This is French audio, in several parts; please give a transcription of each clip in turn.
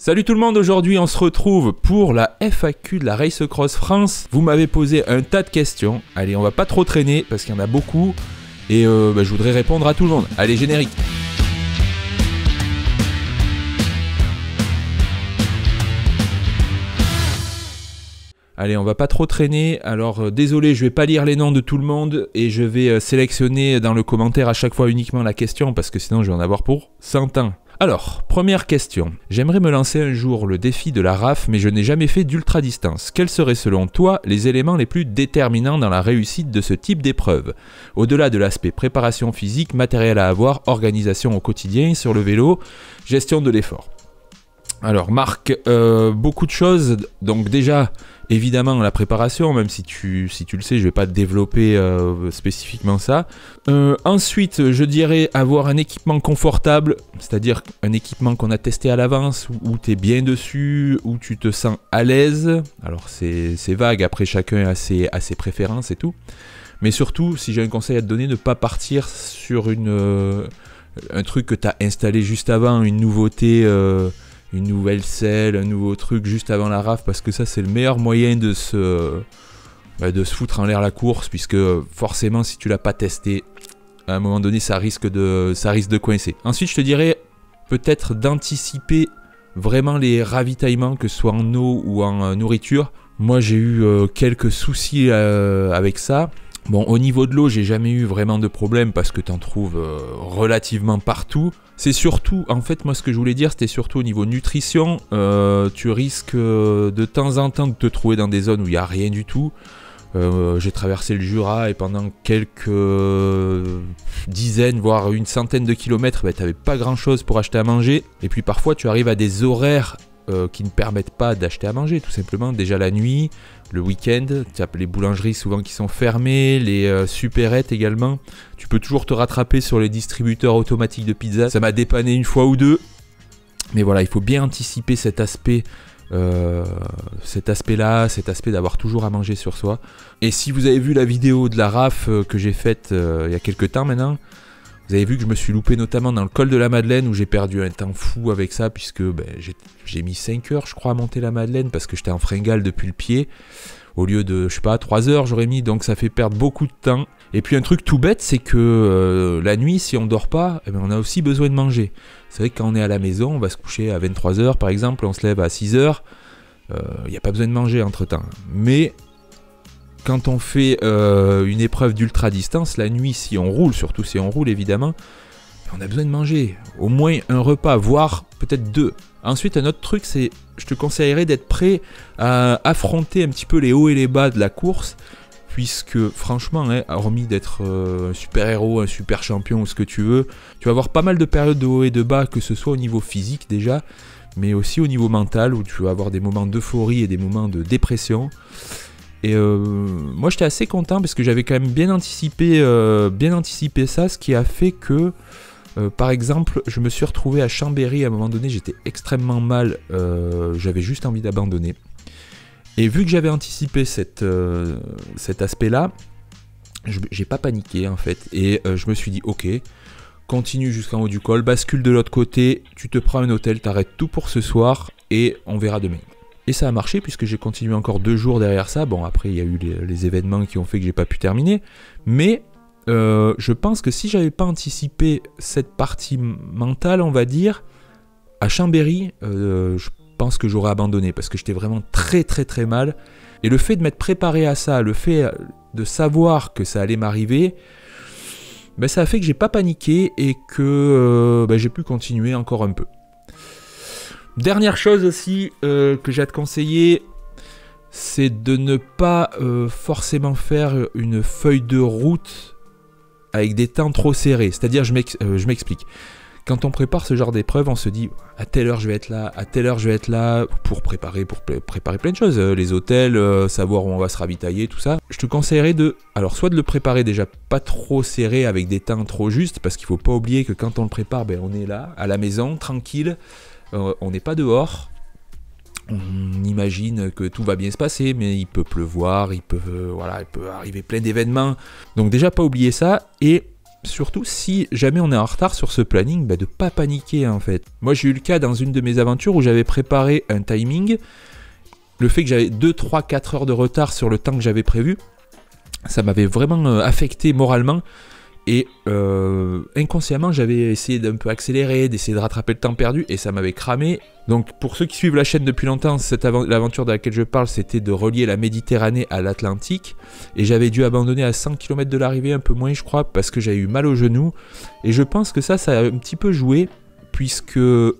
Salut tout le monde, aujourd'hui on se retrouve pour la FAQ de la Race Cross France. Vous m'avez posé un tas de questions, allez on va pas trop traîner parce qu'il y en a beaucoup et je voudrais répondre à tout le monde. Allez générique. Allez, on va pas trop traîner, alors désolé, je vais pas lire les noms de tout le monde et je vais sélectionner dans le commentaire à chaque fois uniquement la question parce que sinon je vais en avoir pour 100 ans. Alors, première question. J'aimerais me lancer un jour le défi de la RAF, mais je n'ai jamais fait d'ultra distance. Quels seraient selon toi les éléments les plus déterminants dans la réussite de ce type d'épreuve? Au-delà de l'aspect préparation physique, matériel à avoir, organisation au quotidien, sur le vélo, gestion de l'effort. Alors Marc, beaucoup de choses, donc déjà évidemment la préparation, même si tu le sais, je vais pas te développer spécifiquement ça. Ensuite je dirais avoir un équipement confortable, c'est-à-dire un équipement qu'on a testé à l'avance, où tu es bien dessus, où tu te sens à l'aise. Alors c'est vague, après chacun a ses préférences et tout. Mais surtout, si j'ai un conseil à te donner, ne pas partir sur un truc que tu as installé juste avant, une nouveauté... une nouvelle selle, un nouveau truc juste avant la RAF, parce que ça c'est le meilleur moyen de se foutre en l'air la course, puisque forcément si tu l'as pas testé, à un moment donné ça risque de coincer. Ensuite je te dirais peut-être d'anticiper vraiment les ravitaillements, que ce soit en eau ou en nourriture. Moi j'ai eu quelques soucis avec ça. Bon, au niveau de l'eau, j'ai jamais eu vraiment de problème parce que tu en trouves relativement partout. C'est surtout, en fait, moi ce que je voulais dire, c'était surtout au niveau nutrition. Tu risques de temps en temps de te trouver dans des zones où il n'y a rien du tout. J'ai traversé le Jura et pendant quelques dizaines, voire une centaine de kilomètres, tu n'avais pas grand chose pour acheter à manger. Et puis parfois, tu arrives à des horaires qui ne permettent pas d'acheter à manger, tout simplement. Déjà la nuit, le week-end, tu as les boulangeries souvent qui sont fermées, les supérettes également. Tu peux toujours te rattraper sur les distributeurs automatiques de pizza. Ça m'a dépanné une fois ou deux. Mais voilà, il faut bien anticiper cet aspect-là, cet aspect d'avoir toujours à manger sur soi. Et si vous avez vu la vidéo de la RAF que j'ai faite il y a quelques temps maintenant, vous avez vu que je me suis loupé notamment dans le col de la Madeleine où j'ai perdu un temps fou avec ça, puisque j'ai mis 5 heures je crois à monter la Madeleine parce que j'étais en fringale depuis le pied. Au lieu de, je sais pas, 3 heures j'aurais mis, donc ça fait perdre beaucoup de temps. Et puis un truc tout bête, c'est que la nuit, si on dort pas, on a aussi besoin de manger. C'est vrai que quand on est à la maison, on va se coucher à 23 heures par exemple, on se lève à 6 heures, il n'y a pas besoin de manger entre temps. Mais... quand on fait une épreuve d'ultra distance, la nuit, si on roule, surtout si on roule évidemment, on a besoin de manger. Au moins un repas, voire peut-être 2. Ensuite, un autre truc, c'est, je te conseillerais d'être prêt à affronter un petit peu les hauts et les bas de la course, puisque franchement, hormis d'être un super héros, un super champion ou ce que tu veux, tu vas avoir pas mal de périodes de hauts et de bas, que ce soit au niveau physique déjà, mais aussi au niveau mental, où tu vas avoir des moments d'euphorie et des moments de dépression. Et moi j'étais assez content parce que j'avais quand même bien anticipé ça, ce qui a fait que, par exemple, je me suis retrouvé à Chambéry à un moment donné, j'étais extrêmement mal, j'avais juste envie d'abandonner. Et vu que j'avais anticipé cet aspect-là, j'ai pas paniqué en fait. Et je me suis dit, ok, continue jusqu'en haut du col, bascule de l'autre côté, tu te prends un hôtel, t'arrêtes tout pour ce soir et on verra demain. Et ça a marché puisque j'ai continué encore 2 jours derrière ça. Bon, après, il y a eu les événements qui ont fait que j'ai pas pu terminer. Mais je pense que si j'avais pas anticipé cette partie mentale, on va dire, à Chambéry, je pense que j'aurais abandonné parce que j'étais vraiment très très très mal. Et le fait de m'être préparé à ça, le fait de savoir que ça allait m'arriver, ça a fait que j'ai pas paniqué et que j'ai pu continuer encore un peu. Dernière chose aussi que j'ai à te conseiller, c'est de ne pas forcément faire une feuille de route avec des temps trop serrés. C'est-à-dire, je m'explique. Quand on prépare ce genre d'épreuve, on se dit à telle heure je vais être là, à telle heure je vais être là, pour préparer plein de choses. Les hôtels, savoir où on va se ravitailler, tout ça. Je te conseillerais alors soit de le préparer déjà pas trop serré avec des temps trop justes, parce qu'il ne faut pas oublier que quand on le prépare, on est là, à la maison, tranquille. On n'est pas dehors, on imagine que tout va bien se passer, mais il peut pleuvoir, il peut arriver plein d'événements. Donc déjà pas oublier ça, et surtout si jamais on est en retard sur ce planning, bah, de pas paniquer en fait. Moi j'ai eu le cas dans une de mes aventures où j'avais préparé un timing. Le fait que j'avais 2, 3, 4 heures de retard sur le temps que j'avais prévu, ça m'avait vraiment affecté moralement. Et inconsciemment, j'avais essayé d'un peu accélérer, d'essayer de rattraper le temps perdu, et ça m'avait cramé. Donc pour ceux qui suivent la chaîne depuis longtemps, l'aventure de laquelle je parle, c'était de relier la Méditerranée à l'Atlantique. Et j'avais dû abandonner à 100 km de l'arrivée, un peu moins je crois, parce que j'avais eu mal au genou. Et je pense que ça a un petit peu joué, puisque le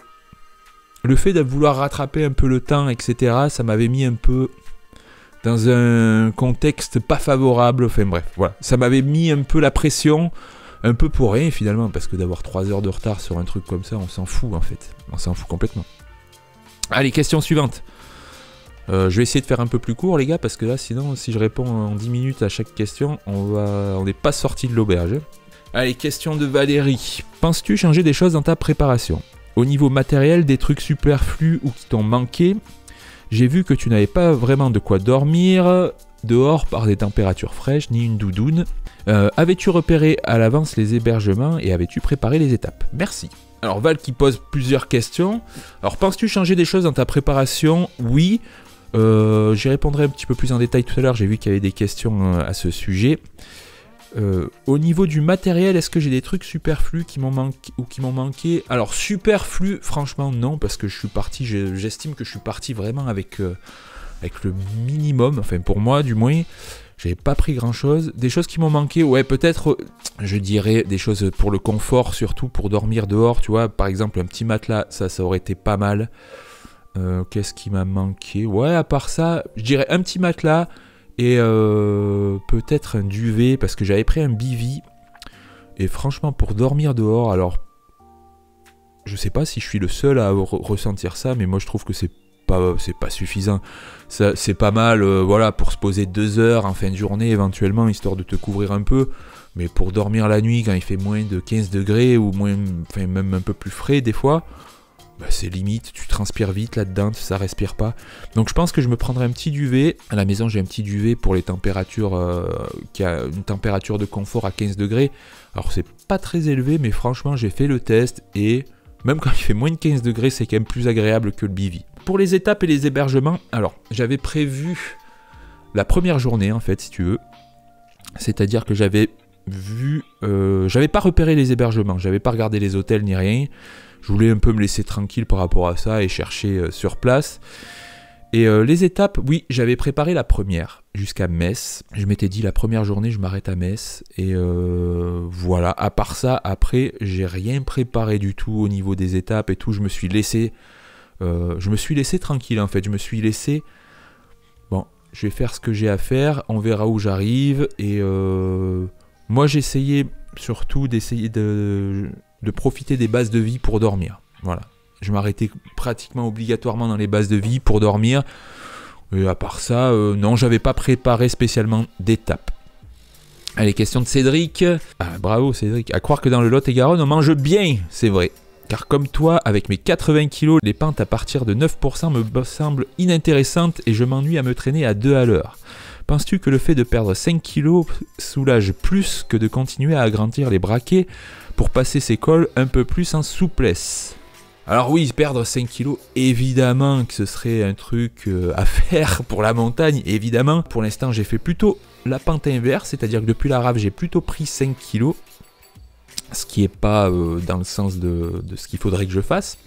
fait de vouloir rattraper un peu le temps, etc., ça m'avait mis un peu dans un contexte pas favorable, enfin bref, voilà. Ça m'avait mis un peu la pression, un peu pour rien finalement, parce que d'avoir 3 heures de retard sur un truc comme ça, on s'en fout en fait. On s'en fout complètement. Allez, question suivante. Je vais essayer de faire un peu plus court les gars, parce que là sinon, si je réponds en 10 minutes à chaque question, on n'est pas sorti de l'auberge. Allez, question de Valérie. Penses-tu changer des choses dans ta préparation? Au niveau matériel, des trucs superflus ou qui t'ont manqué? J'ai vu que tu n'avais pas vraiment de quoi dormir dehors par des températures fraîches, ni une doudoune. Avais-tu repéré à l'avance les hébergements et avais-tu préparé les étapes? Merci. Alors Val qui pose plusieurs questions. Alors penses-tu changer des choses dans ta préparation? Oui. J'y répondrai un petit peu plus en détail tout à l'heure, j'ai vu qu'il y avait des questions à ce sujet. Au niveau du matériel, est-ce que j'ai des trucs superflus qui m'ont manqué? Alors superflu, franchement non, parce que je suis parti, j'estime que je suis parti vraiment avec le minimum, enfin pour moi du moins, j'avais pas pris grand chose. Des choses qui m'ont manqué, ouais peut-être, je dirais des choses pour le confort, surtout pour dormir dehors, tu vois, par exemple un petit matelas, ça aurait été pas mal. Qu'est-ce qui m'a manqué? Ouais, à part ça, je dirais un petit matelas, et peut-être un duvet, parce que j'avais pris un bivy. Et franchement, pour dormir dehors, alors je sais pas si je suis le seul à ressentir ça, mais moi je trouve que c'est pas suffisant. C'est pas mal, voilà, pour se poser 2 heures en fin de journée éventuellement, histoire de te couvrir un peu. Mais pour dormir la nuit quand il fait moins de 15 degrés ou moins, enfin même un peu plus frais des fois, bah c'est limite, tu transpires vite là-dedans, ça respire pas. Donc je pense que je me prendrai un petit duvet. À la maison j'ai un petit duvet pour les températures, qui a une température de confort à 15 degrés. Alors c'est pas très élevé, mais franchement j'ai fait le test et même quand il fait moins de 15 degrés, c'est quand même plus agréable que le bivy. Pour les étapes et les hébergements, alors j'avais prévu la première journée en fait si tu veux. C'est-à-dire que j'avais pas repéré les hébergements, j'avais pas regardé les hôtels ni rien. Je voulais un peu me laisser tranquille par rapport à ça et chercher sur place. Et les étapes, oui, j'avais préparé la première jusqu'à Metz. Je m'étais dit la première journée, je m'arrête à Metz. Et voilà, à part ça, après, j'ai rien préparé du tout au niveau des étapes et tout. Je me suis laissé tranquille en fait. Je me suis laissé, bon, je vais faire ce que j'ai à faire, on verra où j'arrive. Et moi, j'essayais surtout d'essayer de profiter des bases de vie pour dormir. Voilà. Je m'arrêtais pratiquement obligatoirement dans les bases de vie pour dormir. Et à part ça, non, j'avais pas préparé spécialement d'étapes. Allez, question de Cédric. Ah, bravo Cédric. À croire que dans le Lot-et-Garonne, on mange bien, c'est vrai. Car comme toi, avec mes 80 kg, les pentes à partir de 9% me semblent inintéressantes et je m'ennuie à me traîner à 2 à l'heure. Penses-tu que le fait de perdre 5 kg soulage plus que de continuer à agrandir les braquets pour passer ses cols un peu plus en souplesse? Alors oui, perdre 5 kg, évidemment que ce serait un truc à faire pour la montagne, évidemment. Pour l'instant, j'ai fait plutôt la pente inverse, c'est-à-dire que depuis la rave, j'ai plutôt pris 5 kg, ce qui n'est pas dans le sens de ce qu'il faudrait que je fasse.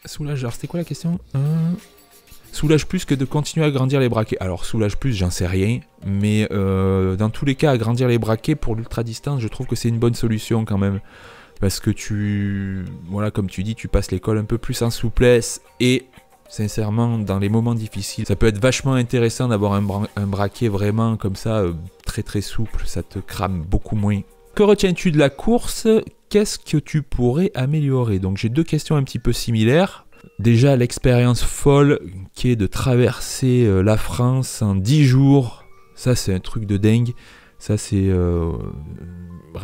Soulage, alors c'était quoi la question? Soulage plus que de continuer à agrandir les braquets. Alors soulage plus, j'en sais rien, mais dans tous les cas, agrandir les braquets pour l'ultra distance, je trouve que c'est une bonne solution quand même. Parce que voilà, comme tu dis, tu passes l'école un peu plus en souplesse et sincèrement, dans les moments difficiles, ça peut être vachement intéressant d'avoir un braquet vraiment comme ça, très très souple, ça te crame beaucoup moins. Que retiens-tu de la course? Qu'est-ce que tu pourrais améliorer? Donc j'ai 2 questions un petit peu similaires. Déjà l'expérience folle qui est de traverser la France en 10 jours, ça c'est un truc de dingue. Ça c'est...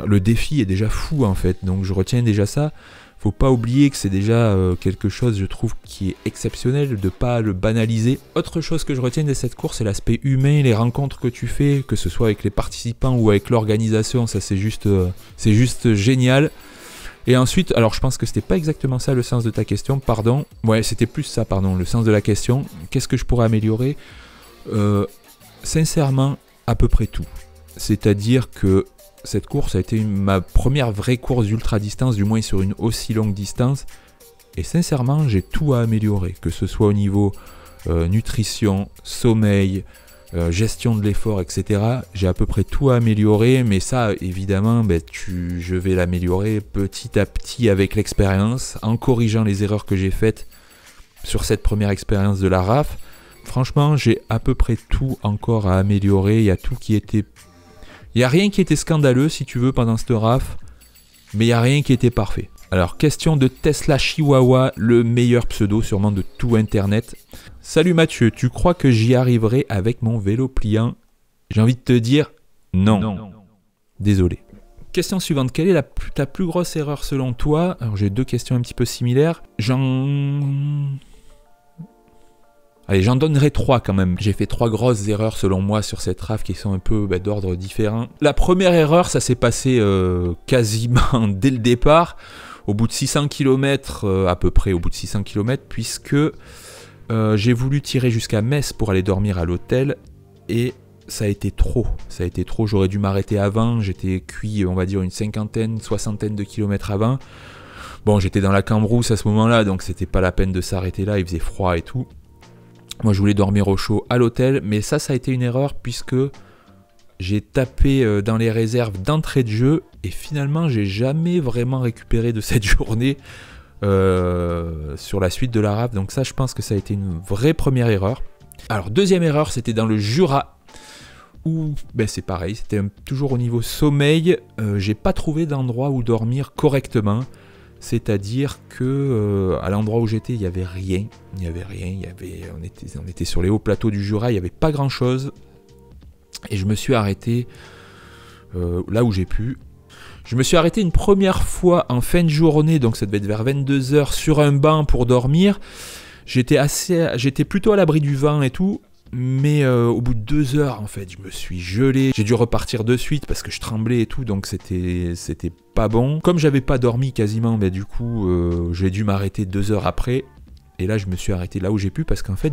le défi est déjà fou en fait, donc je retiens déjà ça. Faut pas oublier que c'est déjà quelque chose, je trouve, qui est exceptionnel, de pas le banaliser. Autre chose que je retiens de cette course, c'est l'aspect humain, les rencontres que tu fais, que ce soit avec les participants ou avec l'organisation, ça c'est juste génial. Et ensuite, alors je pense que c'était pas exactement ça le sens de ta question, pardon. Ouais, c'était plus ça, pardon, le sens de la question. Qu'est-ce que je pourrais améliorer ? Sincèrement, à peu près tout. C'est-à-dire que cette course a été ma première vraie course d'ultra distance, du moins sur une aussi longue distance. Et sincèrement, j'ai tout à améliorer, que ce soit au niveau nutrition, sommeil, gestion de l'effort, etc. J'ai à peu près tout à améliorer, mais ça, évidemment, je vais l'améliorer petit à petit avec l'expérience, en corrigeant les erreurs que j'ai faites sur cette première expérience de la RAF. Franchement, j'ai à peu près tout encore à améliorer. Il n'y a rien qui était scandaleux, si tu veux, pendant cette RAF, mais il n'y a rien qui était parfait. Alors, question de Tesla Chihuahua, le meilleur pseudo sûrement de tout Internet. Salut Mathieu, tu crois que j'y arriverai avec mon vélo pliant? J'ai envie de te dire non. Désolé. Question suivante, quelle est ta plus grosse erreur selon toi? Alors, j'ai deux questions un petit peu similaires. Allez, j'en donnerai 3 quand même. J'ai fait 3 grosses erreurs selon moi sur cette RAF qui sont un peu d'ordre différent. La première erreur, ça s'est passé quasiment dès le départ, au bout de 600 km, à peu près au bout de 600 km, puisque j'ai voulu tirer jusqu'à Metz pour aller dormir à l'hôtel et ça a été trop. J'aurais dû m'arrêter avant, j'étais cuit, on va dire, une soixantaine de kilomètres avant. Bon, j'étais dans la Cambrousse à ce moment-là, donc c'était pas la peine de s'arrêter là, il faisait froid et tout. Moi, je voulais dormir au chaud à l'hôtel, mais ça a été une erreur puisque j'ai tapé dans les réserves d'entrée de jeu et finalement, j'ai jamais vraiment récupéré de cette journée sur la suite de la RAF. Donc ça, je pense que ça a été une vraie première erreur. Alors, deuxième erreur, c'était dans le Jura où c'est pareil, c'était toujours au niveau sommeil. J'ai pas trouvé d'endroit où dormir correctement. C'est-à-dire que à l'endroit où j'étais, il n'y avait rien. On était sur les hauts plateaux du Jura, il n'y avait pas grand-chose. Et je me suis arrêté là où j'ai pu. Je me suis arrêté une première fois en fin de journée, donc ça devait être vers 22h, sur un banc pour dormir. J'étais plutôt à l'abri du vent et tout. Mais au bout de 2 heures, en fait, je me suis gelé. J'ai dû repartir de suite parce que je tremblais et tout, donc c'était pas bon. Comme j'avais pas dormi quasiment, du coup, j'ai dû m'arrêter 2 heures après. Et là, je me suis arrêté là où j'ai pu parce qu'en fait,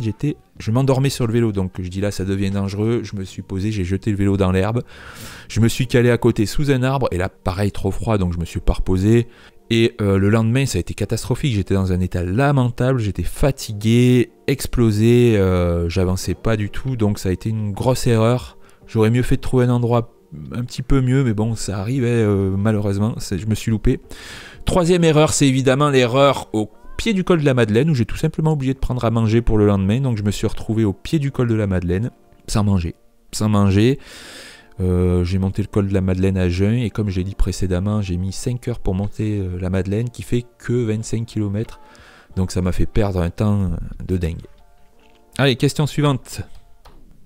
je m'endormais sur le vélo. Donc, je dis là, ça devient dangereux. Je me suis posé, j'ai jeté le vélo dans l'herbe. Je me suis calé à côté sous un arbre. Et là, pareil, trop froid, donc je me suis pas reposé. Et le lendemain, ça a été catastrophique. J'étais dans un état lamentable, j'étais fatigué, explosé, j'avançais pas du tout. Donc ça a été une grosse erreur. J'aurais mieux fait de trouver un endroit un petit peu mieux, mais bon, ça arrivait malheureusement. Je me suis loupé. Troisième erreur, c'est évidemment l'erreur au pied du col de la Madeleine, où j'ai tout simplement oublié de prendre à manger pour le lendemain. Donc je me suis retrouvé au pied du col de la Madeleine, sans manger. J'ai monté le col de la Madeleine à jeun et comme j'ai dit précédemment, j'ai mis 5 heures pour monter la Madeleine qui fait que 25 km. Donc ça m'a fait perdre un temps de dingue. Allez, question suivante.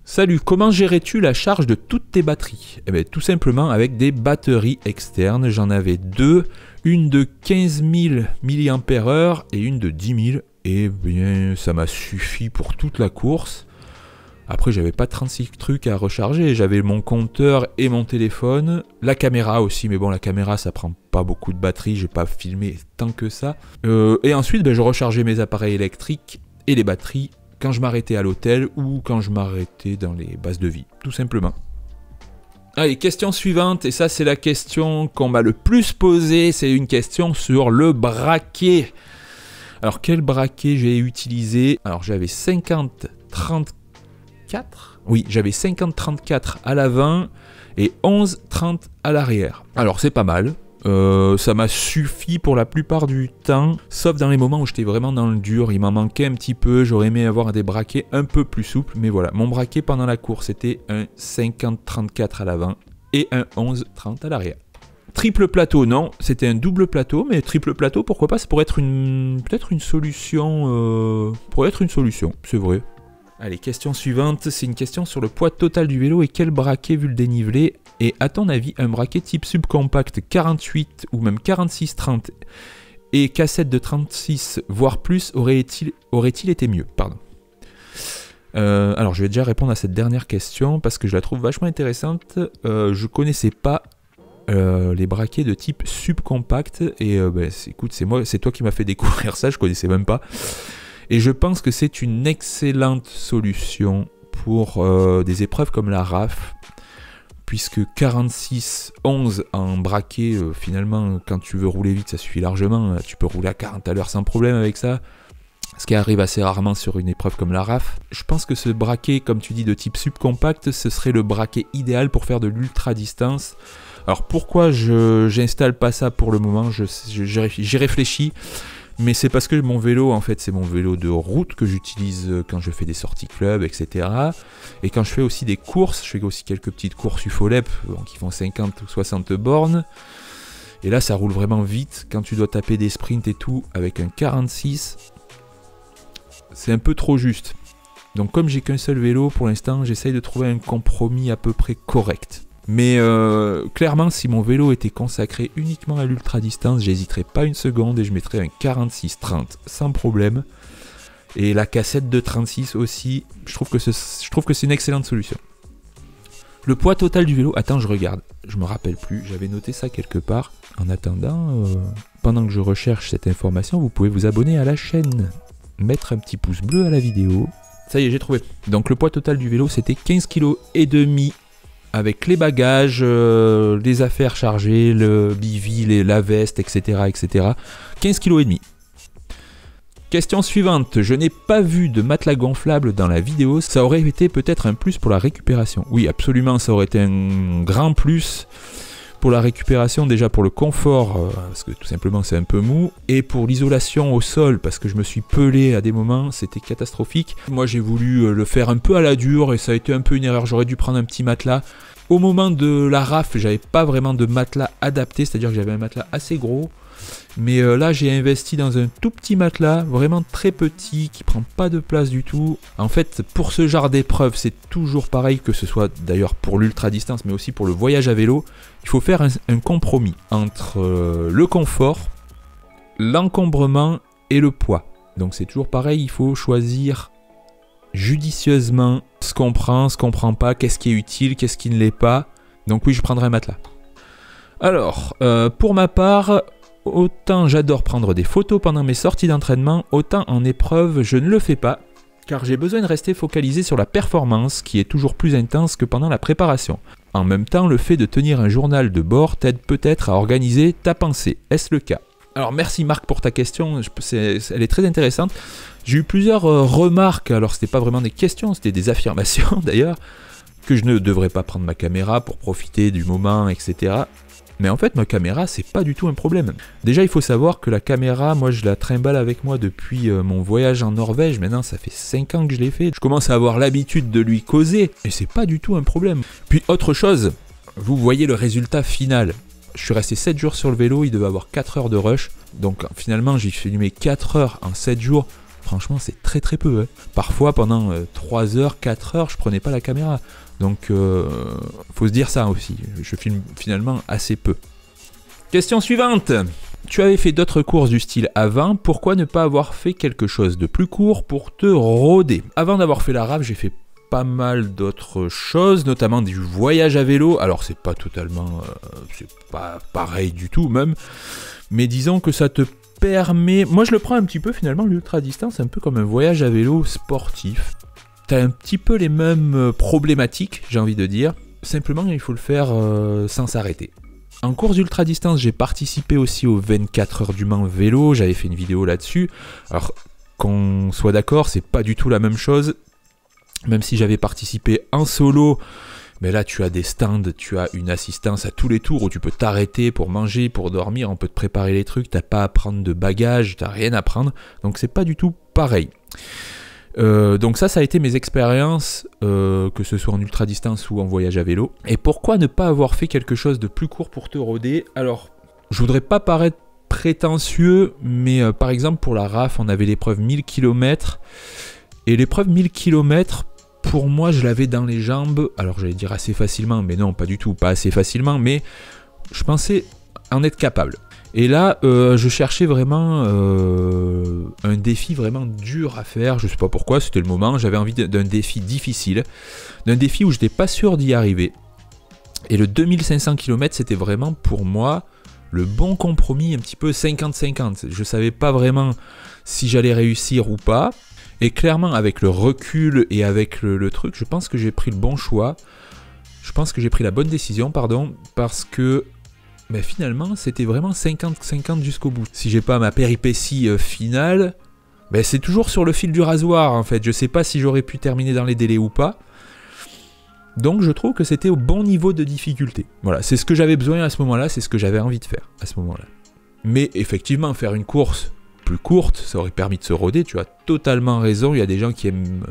Salut, comment gérais-tu la charge de toutes tes batteries? Tout simplement avec des batteries externes. J'en avais 2, une de 15 000 mAh et une de 10 000. Et bien, ça m'a suffi pour toute la course. Après, j'avais pas 36 trucs à recharger. J'avais mon compteur et mon téléphone. La caméra aussi, mais bon, la caméra, ça prend pas beaucoup de batterie. J'ai pas filmé tant que ça. Et ensuite, je rechargeais mes appareils électriques et les batteries quand je m'arrêtais à l'hôtel ou quand je m'arrêtais dans les bases de vie, tout simplement. Allez, question suivante. Et ça, c'est la question qu'on m'a le plus posée. C'est une question sur le braquet. Alors, quel braquet j'ai utilisé? Alors, j'avais 50-30. Oui, j'avais 50-34 à l'avant et 11-30 à l'arrière. Alors c'est pas mal, ça m'a suffi pour la plupart du temps, sauf dans les moments où j'étais vraiment dans le dur, il m'en manquait un petit peu, j'aurais aimé avoir des braquets un peu plus souples, mais voilà, mon braquet pendant la course c'était un 50-34 à l'avant et un 11-30 à l'arrière. Triple plateau, non, c'était un double plateau, mais triple plateau, pourquoi pas, ça pourrait être peut-être une solution, c'est vrai. Allez, question suivante, c'est une question sur le poids total du vélo et quel braquet vu le dénivelé. Et à ton avis, un braquet type subcompact 48 ou même 46-30 et cassette de 36 voire plus aurait-il été mieux? Pardon. Alors je vais déjà répondre à cette dernière question parce que je la trouve vachement intéressante. Je connaissais pas les braquets de type subcompact et écoute, c'est toi qui m'as fait découvrir ça, je connaissais même pas. Et je pense que c'est une excellente solution pour des épreuves comme la RAF, puisque 46-11 en braquet, finalement, quand tu veux rouler vite, ça suffit largement. Tu peux rouler à 40 à l'heure sans problème avec ça, ce qui arrive assez rarement sur une épreuve comme la RAF. Je pense que ce braquet, comme tu dis, de type subcompact, ce serait le braquet idéal pour faire de l'ultra distance. Alors pourquoi j'installe pas ça pour le moment, j'y réfléchis. Mais c'est parce que mon vélo, en fait, c'est mon vélo de route que j'utilise quand je fais des sorties club, etc. Et quand je fais aussi des courses, je fais aussi quelques petites courses UFOLEP qui font 50 ou 60 bornes. Et là, ça roule vraiment vite. Quand tu dois taper des sprints et tout, avec un 46, c'est un peu trop juste. Donc comme j'ai qu'un seul vélo, pour l'instant, j'essaye de trouver un compromis à peu près correct. Mais clairement, si mon vélo était consacré uniquement à l'ultra distance, j'hésiterais pas une seconde et je mettrais un 46-30 sans problème. Et la cassette de 36 aussi, je trouve que c'est une excellente solution. Le poids total du vélo, attends, je regarde, je me rappelle plus, j'avais noté ça quelque part. En attendant, pendant que je recherche cette information, vous pouvez vous abonner à la chaîne, mettre un petit pouce bleu à la vidéo. Ça y est, j'ai trouvé. Donc le poids total du vélo, c'était 15,5 kg. Avec les bagages, les affaires chargées, le bivy, la veste, etc. etc. 15,5 kg. Question suivante. Je n'ai pas vu de matelas gonflable dans la vidéo. Ça aurait été peut-être un plus pour la récupération. Oui, absolument, ça aurait été un grand plus pour la récupération. Déjà pour le confort, parce que tout simplement c'est un peu mou. Et pour l'isolation au sol, parce que je me suis pelé à des moments, c'était catastrophique. Moi j'ai voulu le faire un peu à la dure et ça a été un peu une erreur. J'aurais dû prendre un petit matelas. Au moment de la RAF, j'avais pas vraiment de matelas adapté, c'est-à-dire que j'avais un matelas assez gros. Mais là, j'ai investi dans un tout petit matelas, vraiment très petit, qui prend pas de place du tout. En fait, pour ce genre d'épreuve, c'est toujours pareil, que ce soit d'ailleurs pour l'ultra distance, mais aussi pour le voyage à vélo. Il faut faire un compromis entre le confort, l'encombrement et le poids. Donc c'est toujours pareil, il faut choisir judicieusement ce qu'on prend pas, qu'est-ce qui est utile, qu'est-ce qui ne l'est pas. Donc oui, je prendrai un matelas. Alors, pour ma part, autant j'adore prendre des photos pendant mes sorties d'entraînement, autant en épreuve, je ne le fais pas, car j'ai besoin de rester focalisé sur la performance, qui est toujours plus intense que pendant la préparation. En même temps, le fait de tenir un journal de bord t'aide peut-être à organiser ta pensée. Est-ce le cas? Alors merci Marc pour ta question, elle est très intéressante. J'ai eu plusieurs remarques, alors c'était pas vraiment des questions, c'était des affirmations d'ailleurs, que je ne devrais pas prendre ma caméra pour profiter du moment, etc. Mais en fait, ma caméra, c'est pas du tout un problème. Déjà, il faut savoir que la caméra, moi, je la trimballe avec moi depuis mon voyage en Norvège. Maintenant, ça fait 5 ans que je l'ai fait. Je commence à avoir l'habitude de lui causer, et c'est pas du tout un problème. Puis, autre chose, vous voyez le résultat final. Je suis resté 7 jours sur le vélo, il devait avoir 4 heures de rush. Donc, finalement, j'ai filmé 4 heures en 7 jours. Franchement, c'est très très peu. Hein. Parfois, pendant 3 heures, 4 heures, je prenais pas la caméra. Donc, faut se dire ça aussi. Je filme finalement assez peu. Question suivante. Tu avais fait d'autres courses du style avant. Pourquoi ne pas avoir fait quelque chose de plus court pour te rôder? Avant d'avoir fait la RAF, j'ai fait pas mal d'autres choses, notamment du voyage à vélo. Alors, c'est pas totalement... c'est pas pareil du tout même. Mais disons que ça te permet... Moi, je le prends un petit peu finalement, l'ultra distance, un peu comme un voyage à vélo sportif. T'as un petit peu les mêmes problématiques, j'ai envie de dire. Simplement, il faut le faire sans s'arrêter. En course d'ultra distance, j'ai participé aussi aux 24 heures du Mans vélo. J'avais fait une vidéo là-dessus. Alors, qu'on soit d'accord, c'est pas du tout la même chose. Même si j'avais participé en solo, mais là, tu as des stands, tu as une assistance à tous les tours où tu peux t'arrêter pour manger, pour dormir. On peut te préparer les trucs. T'as pas à prendre de bagages, t'as rien à prendre. Donc, c'est pas du tout pareil. Donc ça a été mes expériences, que ce soit en ultra distance ou en voyage à vélo. Et pourquoi ne pas avoir fait quelque chose de plus court pour te rôder? Alors, je voudrais pas paraître prétentieux, mais par exemple pour la RAF, on avait l'épreuve 1000 km. Et l'épreuve 1000 km, pour moi, je l'avais dans les jambes. Alors j'allais dire assez facilement, mais non, pas du tout, pas assez facilement, mais je pensais en être capable. Et là, je cherchais vraiment un défi vraiment dur à faire. Je sais pas pourquoi, c'était le moment. J'avais envie d'un défi difficile, d'un défi où je n'étais pas sûr d'y arriver. Et le 2500 km, c'était vraiment pour moi le bon compromis, un petit peu 50-50. Je savais pas vraiment si j'allais réussir ou pas. Et clairement, avec le recul et avec le truc, je pense que j'ai pris le bon choix. Je pense que j'ai pris la bonne décision, pardon, parce que mais finalement, c'était vraiment 50-50 jusqu'au bout. Si j'ai pas ma péripétie finale, ben c'est toujours sur le fil du rasoir, en fait. Je sais pas si j'aurais pu terminer dans les délais ou pas. Donc je trouve que c'était au bon niveau de difficulté. Voilà, c'est ce que j'avais besoin à ce moment-là, c'est ce que j'avais envie de faire à ce moment-là. Mais effectivement, faire une course plus courte, ça aurait permis de se roder, tu as totalement raison. Il y a des gens qui aiment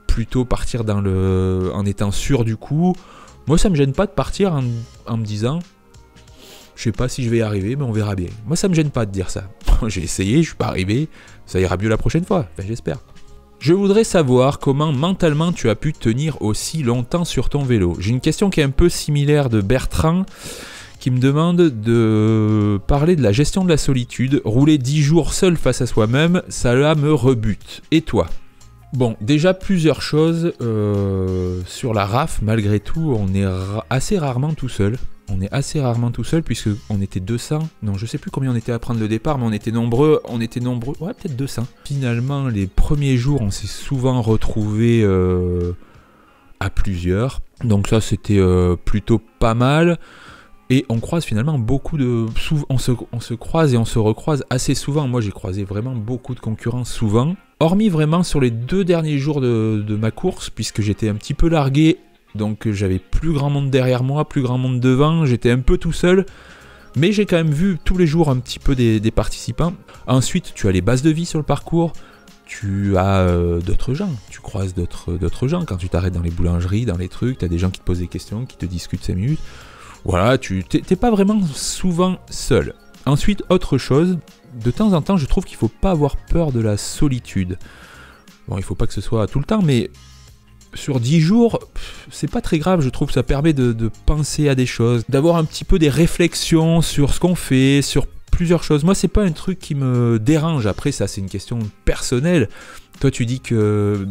plutôt partir en étant sûr du coup. Moi, ça me gêne pas de partir en me disant... Je sais pas si je vais y arriver, mais on verra bien. Moi, ça me gêne pas de dire ça. J'ai essayé, je suis pas arrivé, ça ira mieux la prochaine fois, enfin, j'espère. Je voudrais savoir comment mentalement tu as pu tenir aussi longtemps sur ton vélo. J'ai une question qui est un peu similaire de Bertrand, qui me demande de parler de la gestion de la solitude. Rouler 10 jours seul face à soi-même, ça là me rebute. Et toi ? Bon, déjà plusieurs choses. Sur la RAF, malgré tout, on est assez rarement tout seul. On est assez rarement tout seul puisque on était 200. Non, je sais plus combien on était à prendre le départ, mais on était nombreux. Ouais, peut-être 200. Finalement, les premiers jours, on s'est souvent retrouvés à plusieurs. Donc ça, c'était plutôt pas mal. Et on croise finalement beaucoup de... On se croise et on se recroise assez souvent. Moi, j'ai croisé vraiment beaucoup de concurrents souvent. Hormis vraiment sur les 2 derniers jours de ma course, puisque j'étais un petit peu largué. Donc j'avais plus grand monde derrière moi, plus grand monde devant, j'étais un peu tout seul, mais j'ai quand même vu tous les jours un petit peu des participants. Ensuite, tu as les bases de vie sur le parcours, tu as d'autres gens, tu croises d'autres gens. Quand tu t'arrêtes dans les boulangeries, dans les trucs, tu as des gens qui te posent des questions, qui te discutent 5 minutes. Voilà, t'es pas vraiment souvent seul. Ensuite, autre chose, de temps en temps, je trouve qu'il faut pas avoir peur de la solitude. Bon, il faut pas que ce soit tout le temps, mais... Sur 10 jours, c'est pas très grave, je trouve que ça permet de penser à des choses, d'avoir un petit peu des réflexions sur ce qu'on fait, sur plusieurs choses. Moi, c'est pas un truc qui me dérange. Après, ça, c'est une question personnelle. Toi, tu dis que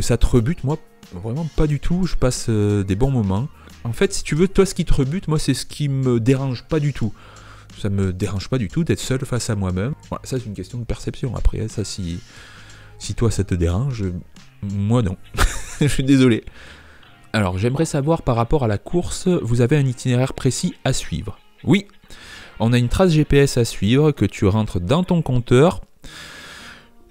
ça te rebute. Moi, vraiment pas du tout. Je passe des bons moments. En fait, si tu veux, toi, ce qui te rebute, moi, c'est ce qui me dérange pas du tout. Ça me dérange pas du tout d'être seul face à moi-même. Voilà, ça, c'est une question de perception. Après, ça, si toi, ça te dérange... Moi non, je suis désolé. Alors j'aimerais savoir par rapport à la course, vous avez un itinéraire précis à suivre? Oui, on a une trace GPS à suivre que tu rentres dans ton compteur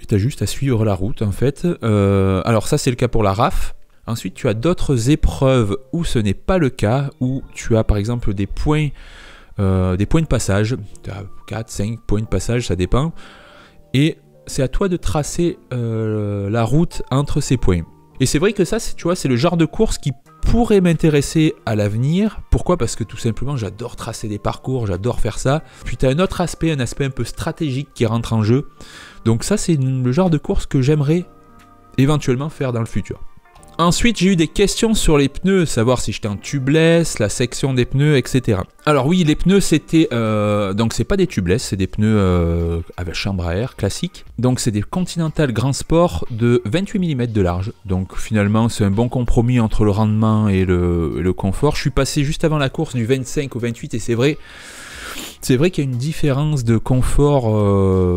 et tu as juste à suivre la route en fait. Alors ça c'est le cas pour la RAF. Ensuite tu as d'autres épreuves où ce n'est pas le cas, où tu as par exemple des points de passage, tu as 4, 5 points de passage, ça dépend. Et c'est à toi de tracer la route entre ces points. Et c'est vrai que ça, tu vois, c'est le genre de course qui pourrait m'intéresser à l'avenir. Pourquoi ? Parce que tout simplement, j'adore tracer des parcours, j'adore faire ça. Puis tu as un autre aspect, un aspect un peu stratégique qui rentre en jeu. Donc ça, c'est le genre de course que j'aimerais éventuellement faire dans le futur. Ensuite, j'ai eu des questions sur les pneus, savoir si j'étais en tubeless, la section des pneus, etc. Alors oui, les pneus, c'était... donc c'est pas des tubeless, c'est des pneus avec chambre à air classique. Donc c'est des Continental Grand Sport de 28 mm de large. Donc finalement, c'est un bon compromis entre le rendement et le confort. Je suis passé juste avant la course du 25 au 28 et c'est vrai qu'il y a une différence de confort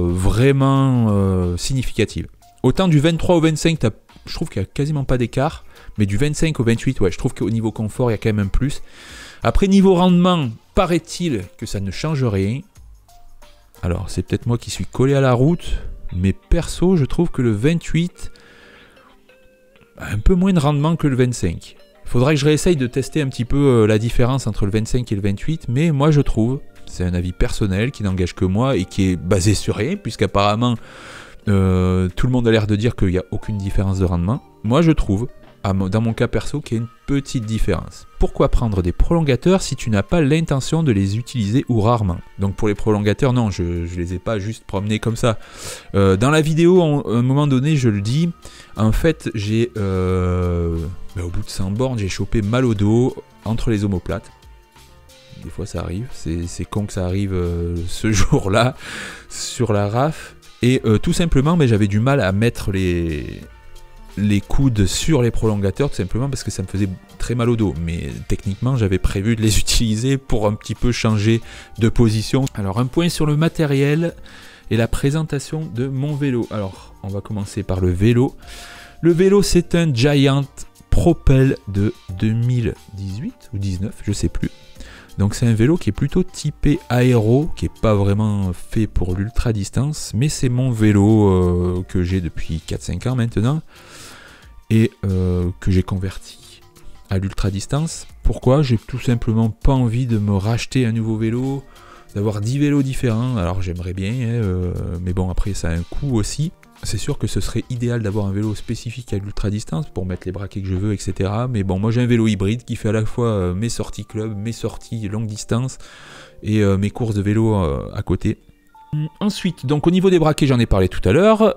vraiment significative. Autant du 23 au 25, je trouve qu'il n'y a quasiment pas d'écart, mais du 25 au 28, ouais, je trouve qu'au niveau confort, il y a quand même un plus. Après, niveau rendement, paraît-il que ça ne change rien. Alors, c'est peut-être moi qui suis collé à la route, mais perso, je trouve que le 28 a un peu moins de rendement que le 25. Il faudra que je réessaye de tester un petit peu la différence entre le 25 et le 28, mais moi, je trouve, c'est un avis personnel qui n'engage que moi et qui est basé sur rien, puisqu'apparemment... tout le monde a l'air de dire qu'il n'y a aucune différence de rendement. Moi je trouve, dans mon cas perso, qu'il y a une petite différence. Pourquoi prendre des prolongateurs si tu n'as pas l'intention de les utiliser ou rarement? Donc pour les prolongateurs, non, je ne les ai pas juste promenés comme ça. Dans la vidéo, à un moment donné, je le dis, en fait, j'ai au bout de 100 bornes, j'ai chopé mal au dos entre les omoplates. des fois ça arrive, c'est con que ça arrive ce jour-là sur la RAF. Et tout simplement, mais j'avais du mal à mettre les coudes sur les prolongateurs, tout simplement parce que ça me faisait très mal au dos. Mais techniquement, j'avais prévu de les utiliser pour un petit peu changer de position. Alors, un point sur le matériel et la présentation de mon vélo. Alors, on va commencer par le vélo. Le vélo, c'est un Giant Propel de 2018 ou 19, je sais plus. Donc c'est un vélo qui est plutôt typé aéro, qui n'est pas vraiment fait pour l'ultra distance, mais c'est mon vélo que j'ai depuis 4-5 ans maintenant, et que j'ai converti à l'ultra distance. Pourquoi? J'ai tout simplement pas envie de me racheter un nouveau vélo, d'avoir 10 vélos différents. Alors j'aimerais bien, mais bon, après ça a un coût aussi. C'est sûr que ce serait idéal d'avoir un vélo spécifique à l'ultra distance pour mettre les braquets que je veux, etc. Mais bon, moi j'ai un vélo hybride qui fait à la fois mes sorties club, mes sorties longue distance et mes courses de vélo à côté. Ensuite, donc au niveau des braquets, j'en ai parlé tout à l'heure.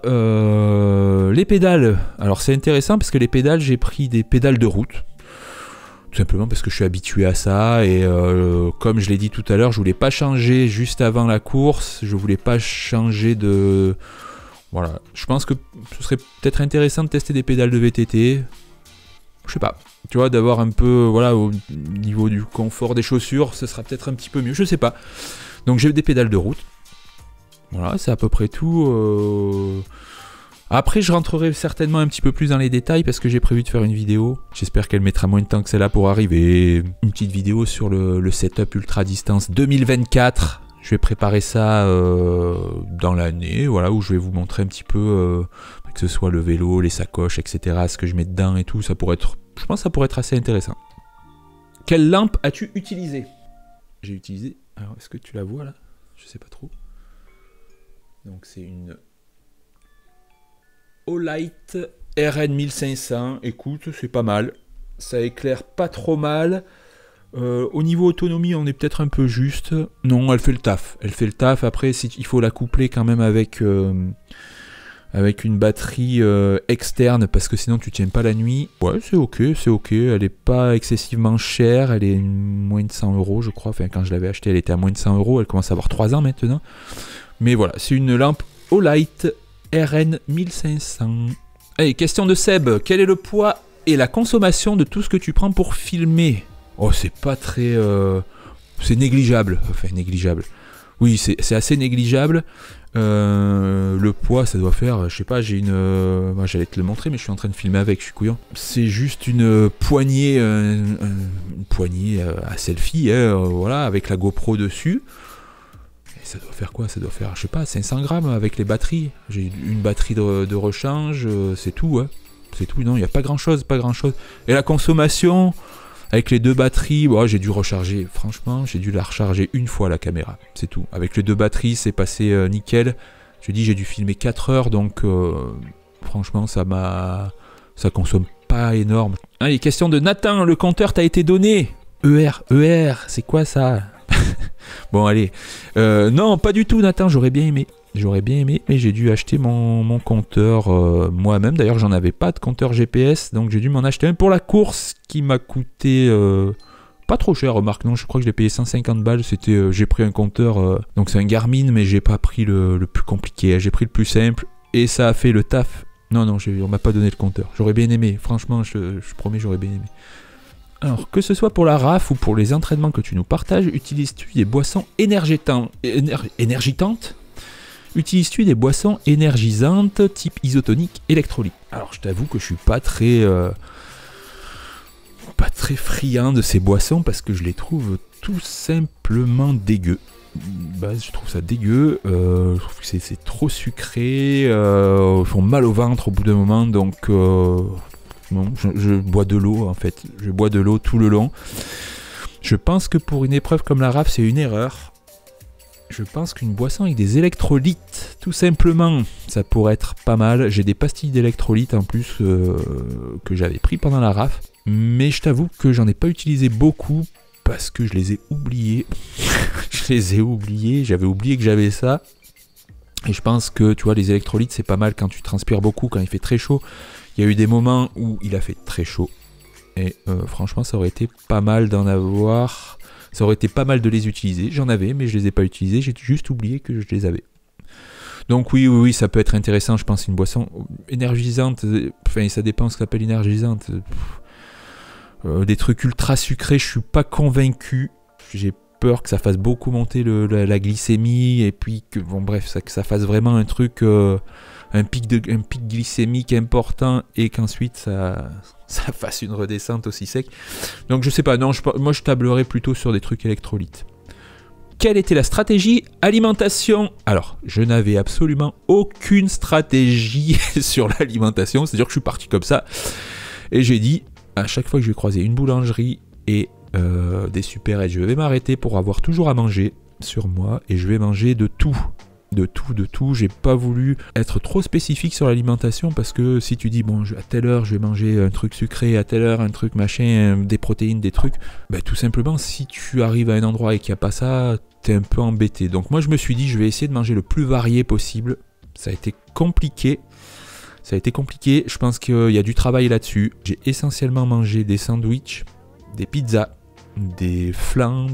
Les pédales, alors c'est intéressant parce que les pédales, j'ai pris des pédales de route. Tout simplement parce que je suis habitué à ça et comme je l'ai dit tout à l'heure, je voulais pas changer juste avant la course, je voulais pas changer de... Voilà, je pense que ce serait peut-être intéressant de tester des pédales de VTT. Je sais pas, tu vois, d'avoir un peu, voilà, au niveau du confort des chaussures, ce sera peut-être un petit peu mieux, je sais pas. Donc j'ai des pédales de route. Voilà, c'est à peu près tout. Après, je rentrerai certainement un petit peu plus dans les détails parce que j'ai prévu de faire une vidéo. J'espère qu'elle mettra moins de temps que celle-là pour arriver. Une petite vidéo sur le setup ultra distance 2024. Je vais préparer ça dans l'année, voilà, où je vais vous montrer un petit peu, que ce soit le vélo, les sacoches, etc., ce que je mets dedans et tout, ça pourrait être, je pense que ça pourrait être assez intéressant. Quelle lampe as-tu utilisé? J'ai utilisé, alors est-ce que tu la vois là? Je sais pas trop. Donc c'est une Olight RN1500, écoute, c'est pas mal, ça éclaire pas trop mal. Au niveau autonomie, on est peut-être un peu juste. Non, elle fait le taf. Elle fait le taf. Après, il faut la coupler quand même avec une batterie externe parce que sinon tu tiens pas la nuit. Ouais, c'est ok, c'est ok. Elle est pas excessivement chère. Elle est moins de 100 €, je crois. Enfin, quand je l'avais achetée, elle était à moins de 100 €. Elle commence à avoir 3 ans maintenant. Mais voilà, c'est une lampe Olight RN1500. Allez, question de Seb. Quel est le poids et la consommation de tout ce que tu prends pour filmer? Oh, c'est pas très... c'est négligeable. Enfin, négligeable. Oui, c'est assez négligeable. Le poids, ça doit faire... Je sais pas, j'ai une... Moi, j'allais te le montrer, mais je suis en train de filmer avec, je suis couillon. C'est juste une poignée... une poignée à selfie, voilà, avec la GoPro dessus. Et ça doit faire quoi? Ça doit faire, je sais pas, 500 grammes avec les batteries. J'ai une batterie de rechange, c'est tout, hein. C'est tout, non, il n'y a pas grand-chose, pas grand-chose. Et la consommation... Avec les deux batteries, bon, j'ai dû recharger, franchement, j'ai dû la recharger une fois la caméra, c'est tout. Avec les deux batteries, c'est passé nickel. Je dis, j'ai dû filmer 4 heures, donc franchement, ça consomme pas énorme. Allez, question de Nathan, le compteur t'a été donné. ER, c'est quoi ça? Bon, allez. Non, pas du tout, Nathan, j'aurais bien aimé. Mais j'ai dû acheter mon compteur moi-même. D'ailleurs, j'en avais pas de compteur GPS, donc j'ai dû m'en acheter un pour la course qui m'a coûté pas trop cher. Remarque, non, je crois que je l'ai payé 150 balles. C'était, j'ai pris un compteur, donc c'est un Garmin, mais j'ai pas pris le plus compliqué. J'ai pris le plus simple et ça a fait le taf. Non, on m'a pas donné le compteur. J'aurais bien aimé. Franchement, je promets, j'aurais bien aimé. Alors, que ce soit pour la RAF ou pour les entraînements que tu nous partages, utilises-tu des boissons énergisantes? Utilises-tu des boissons énergisantes type isotonique, électrolyte? Alors je t'avoue que je suis pas très friand de ces boissons parce que je les trouve tout simplement dégueu. Bah, je trouve ça dégueu, je trouve que c'est trop sucré, ils font mal au ventre au bout d'un moment, donc non, je bois de l'eau en fait, je bois de l'eau tout le long. Je pense que pour une épreuve comme la RAF, c'est une erreur. Je pense qu'une boisson avec des électrolytes, tout simplement, ça pourrait être pas mal. J'ai des pastilles d'électrolytes en plus que j'avais pris pendant la RAF. Mais je t'avoue que j'en ai pas utilisé beaucoup parce que je les ai oubliés. J'avais oublié que j'avais ça. Et je pense que, tu vois, les électrolytes, c'est pas mal quand tu transpires beaucoup, quand il fait très chaud. Il y a eu des moments où il a fait très chaud. Et franchement, ça aurait été pas mal d'en avoir... Ça aurait été pas mal de les utiliser. J'en avais, mais je les ai pas utilisés. J'ai juste oublié que je les avais. Donc oui, ça peut être intéressant, je pense, une boisson énergisante. Enfin, ça dépend ce qu'on appelle énergisante. Des trucs ultra sucrés, je suis pas convaincu. J'ai peur que ça fasse beaucoup monter la glycémie et puis que, bon bref, que ça fasse vraiment un truc, un pic glycémique important et qu'ensuite ça fasse une redescente aussi sec. Donc je sais pas, non, moi je tablerais plutôt sur des trucs électrolytes. Quelle était la stratégie alimentation? Alors, je n'avais absolument aucune stratégie sur l'alimentation, c'est-à-dire que je suis parti comme ça, et j'ai dit, à chaque fois que je vais croiser une boulangerie et des supérettes, je vais m'arrêter pour avoir toujours à manger sur moi, et je vais manger de tout. De tout, j'ai pas voulu être trop spécifique sur l'alimentation parce que si tu dis bon à telle heure je vais manger un truc sucré, à telle heure un truc machin, des protéines, des trucs, bah tout simplement si tu arrives à un endroit et qu'il n'y a pas ça, t'es un peu embêté. Donc moi je me suis dit je vais essayer de manger le plus varié possible. Ça a été compliqué, je pense qu'il y a du travail là-dessus. J'ai essentiellement mangé des sandwichs, des pizzas, des flans,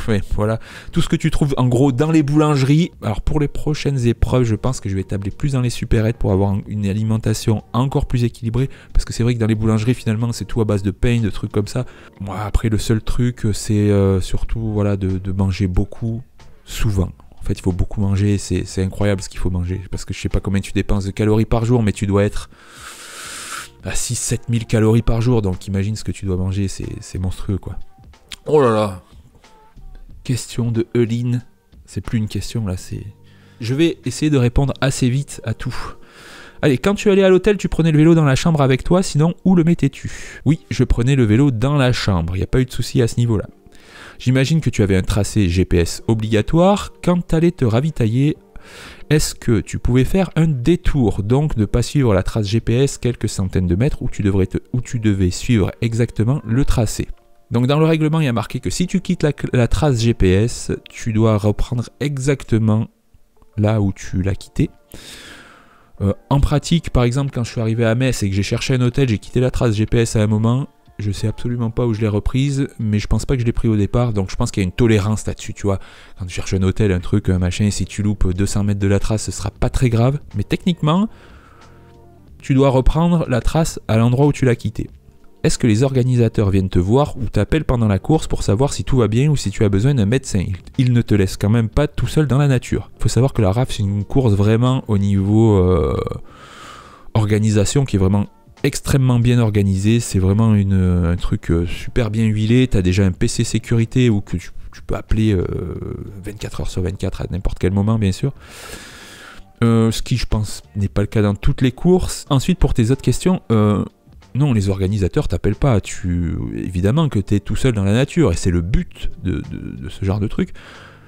ouais, voilà, tout ce que tu trouves en gros dans les boulangeries. Alors pour les prochaines épreuves, je pense que je vais tabler plus dans les supérettes pour avoir une alimentation encore plus équilibrée, parce que c'est vrai que dans les boulangeries finalement c'est tout à base de pain, de trucs comme ça. Moi après le seul truc c'est surtout voilà de manger beaucoup, souvent. En fait il faut beaucoup manger, c'est incroyable ce qu'il faut manger, parce que je sais pas combien tu dépenses de calories par jour, mais tu dois être à 6-7 000 calories par jour, donc imagine ce que tu dois manger, c'est monstrueux quoi. Oh là là. Question de Eline. C'est plus une question là, c'est... Je vais essayer de répondre assez vite à tout. Allez, quand tu allais à l'hôtel, tu prenais le vélo dans la chambre avec toi, sinon où le mettais-tu? Oui, je prenais le vélo dans la chambre, il n'y a pas eu de souci à ce niveau-là. J'imagine que tu avais un tracé GPS obligatoire. Quand tu allais te ravitailler, est-ce que tu pouvais faire un détour, donc ne pas suivre la trace GPS quelques centaines de mètres où tu devais suivre exactement le tracé? Donc dans le règlement, il y a marqué que si tu quittes la trace GPS, tu dois reprendre exactement là où tu l'as quitté. En pratique, par exemple, quand je suis arrivé à Metz et que j'ai cherché un hôtel, j'ai quitté la trace GPS à un moment, je sais absolument pas où je l'ai reprise, mais je pense pas que je l'ai pris au départ, donc je pense qu'il y a une tolérance là-dessus, tu vois. Quand tu cherches un hôtel, un truc, un machin, si tu loupes 200 mètres de la trace, ce sera pas très grave, mais techniquement, tu dois reprendre la trace à l'endroit où tu l'as quittée. Est-ce que les organisateurs viennent te voir ou t'appellent pendant la course pour savoir si tout va bien ou si tu as besoin d'un médecin? Ils ne te laissent quand même pas tout seul dans la nature. Il faut savoir que la RAF, c'est une course vraiment au niveau organisation qui est vraiment extrêmement bien organisée. C'est vraiment un truc super bien huilé. Tu as déjà un PC sécurité ou que tu peux appeler 24 heures sur 24 à n'importe quel moment, bien sûr. Ce qui, je pense, n'est pas le cas dans toutes les courses. Ensuite, pour tes autres questions... non, les organisateurs t'appellent pas. Évidemment que tu es tout seul dans la nature et c'est le but de ce genre de truc.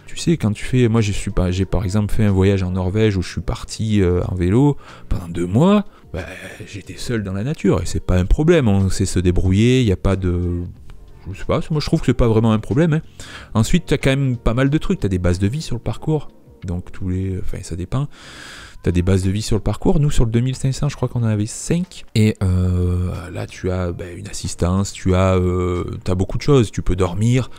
Tu sais, quand tu fais... Moi, j'ai par exemple fait un voyage en Norvège où je suis parti en vélo pendant 2 mois. Bah, j'étais seul dans la nature et c'est pas un problème. On sait se débrouiller, il n'y a pas de... Je sais pas, moi je trouve que c'est pas vraiment un problème. Hein. Ensuite, tu as quand même pas mal de trucs. Tu as des bases de vie sur le parcours. Donc, enfin, ça dépend. Tu as des bases de vie sur le parcours. Nous, sur le 2500, je crois qu'on en avait 5. Et là, tu as une assistance, tu as beaucoup de choses. Tu peux dormir,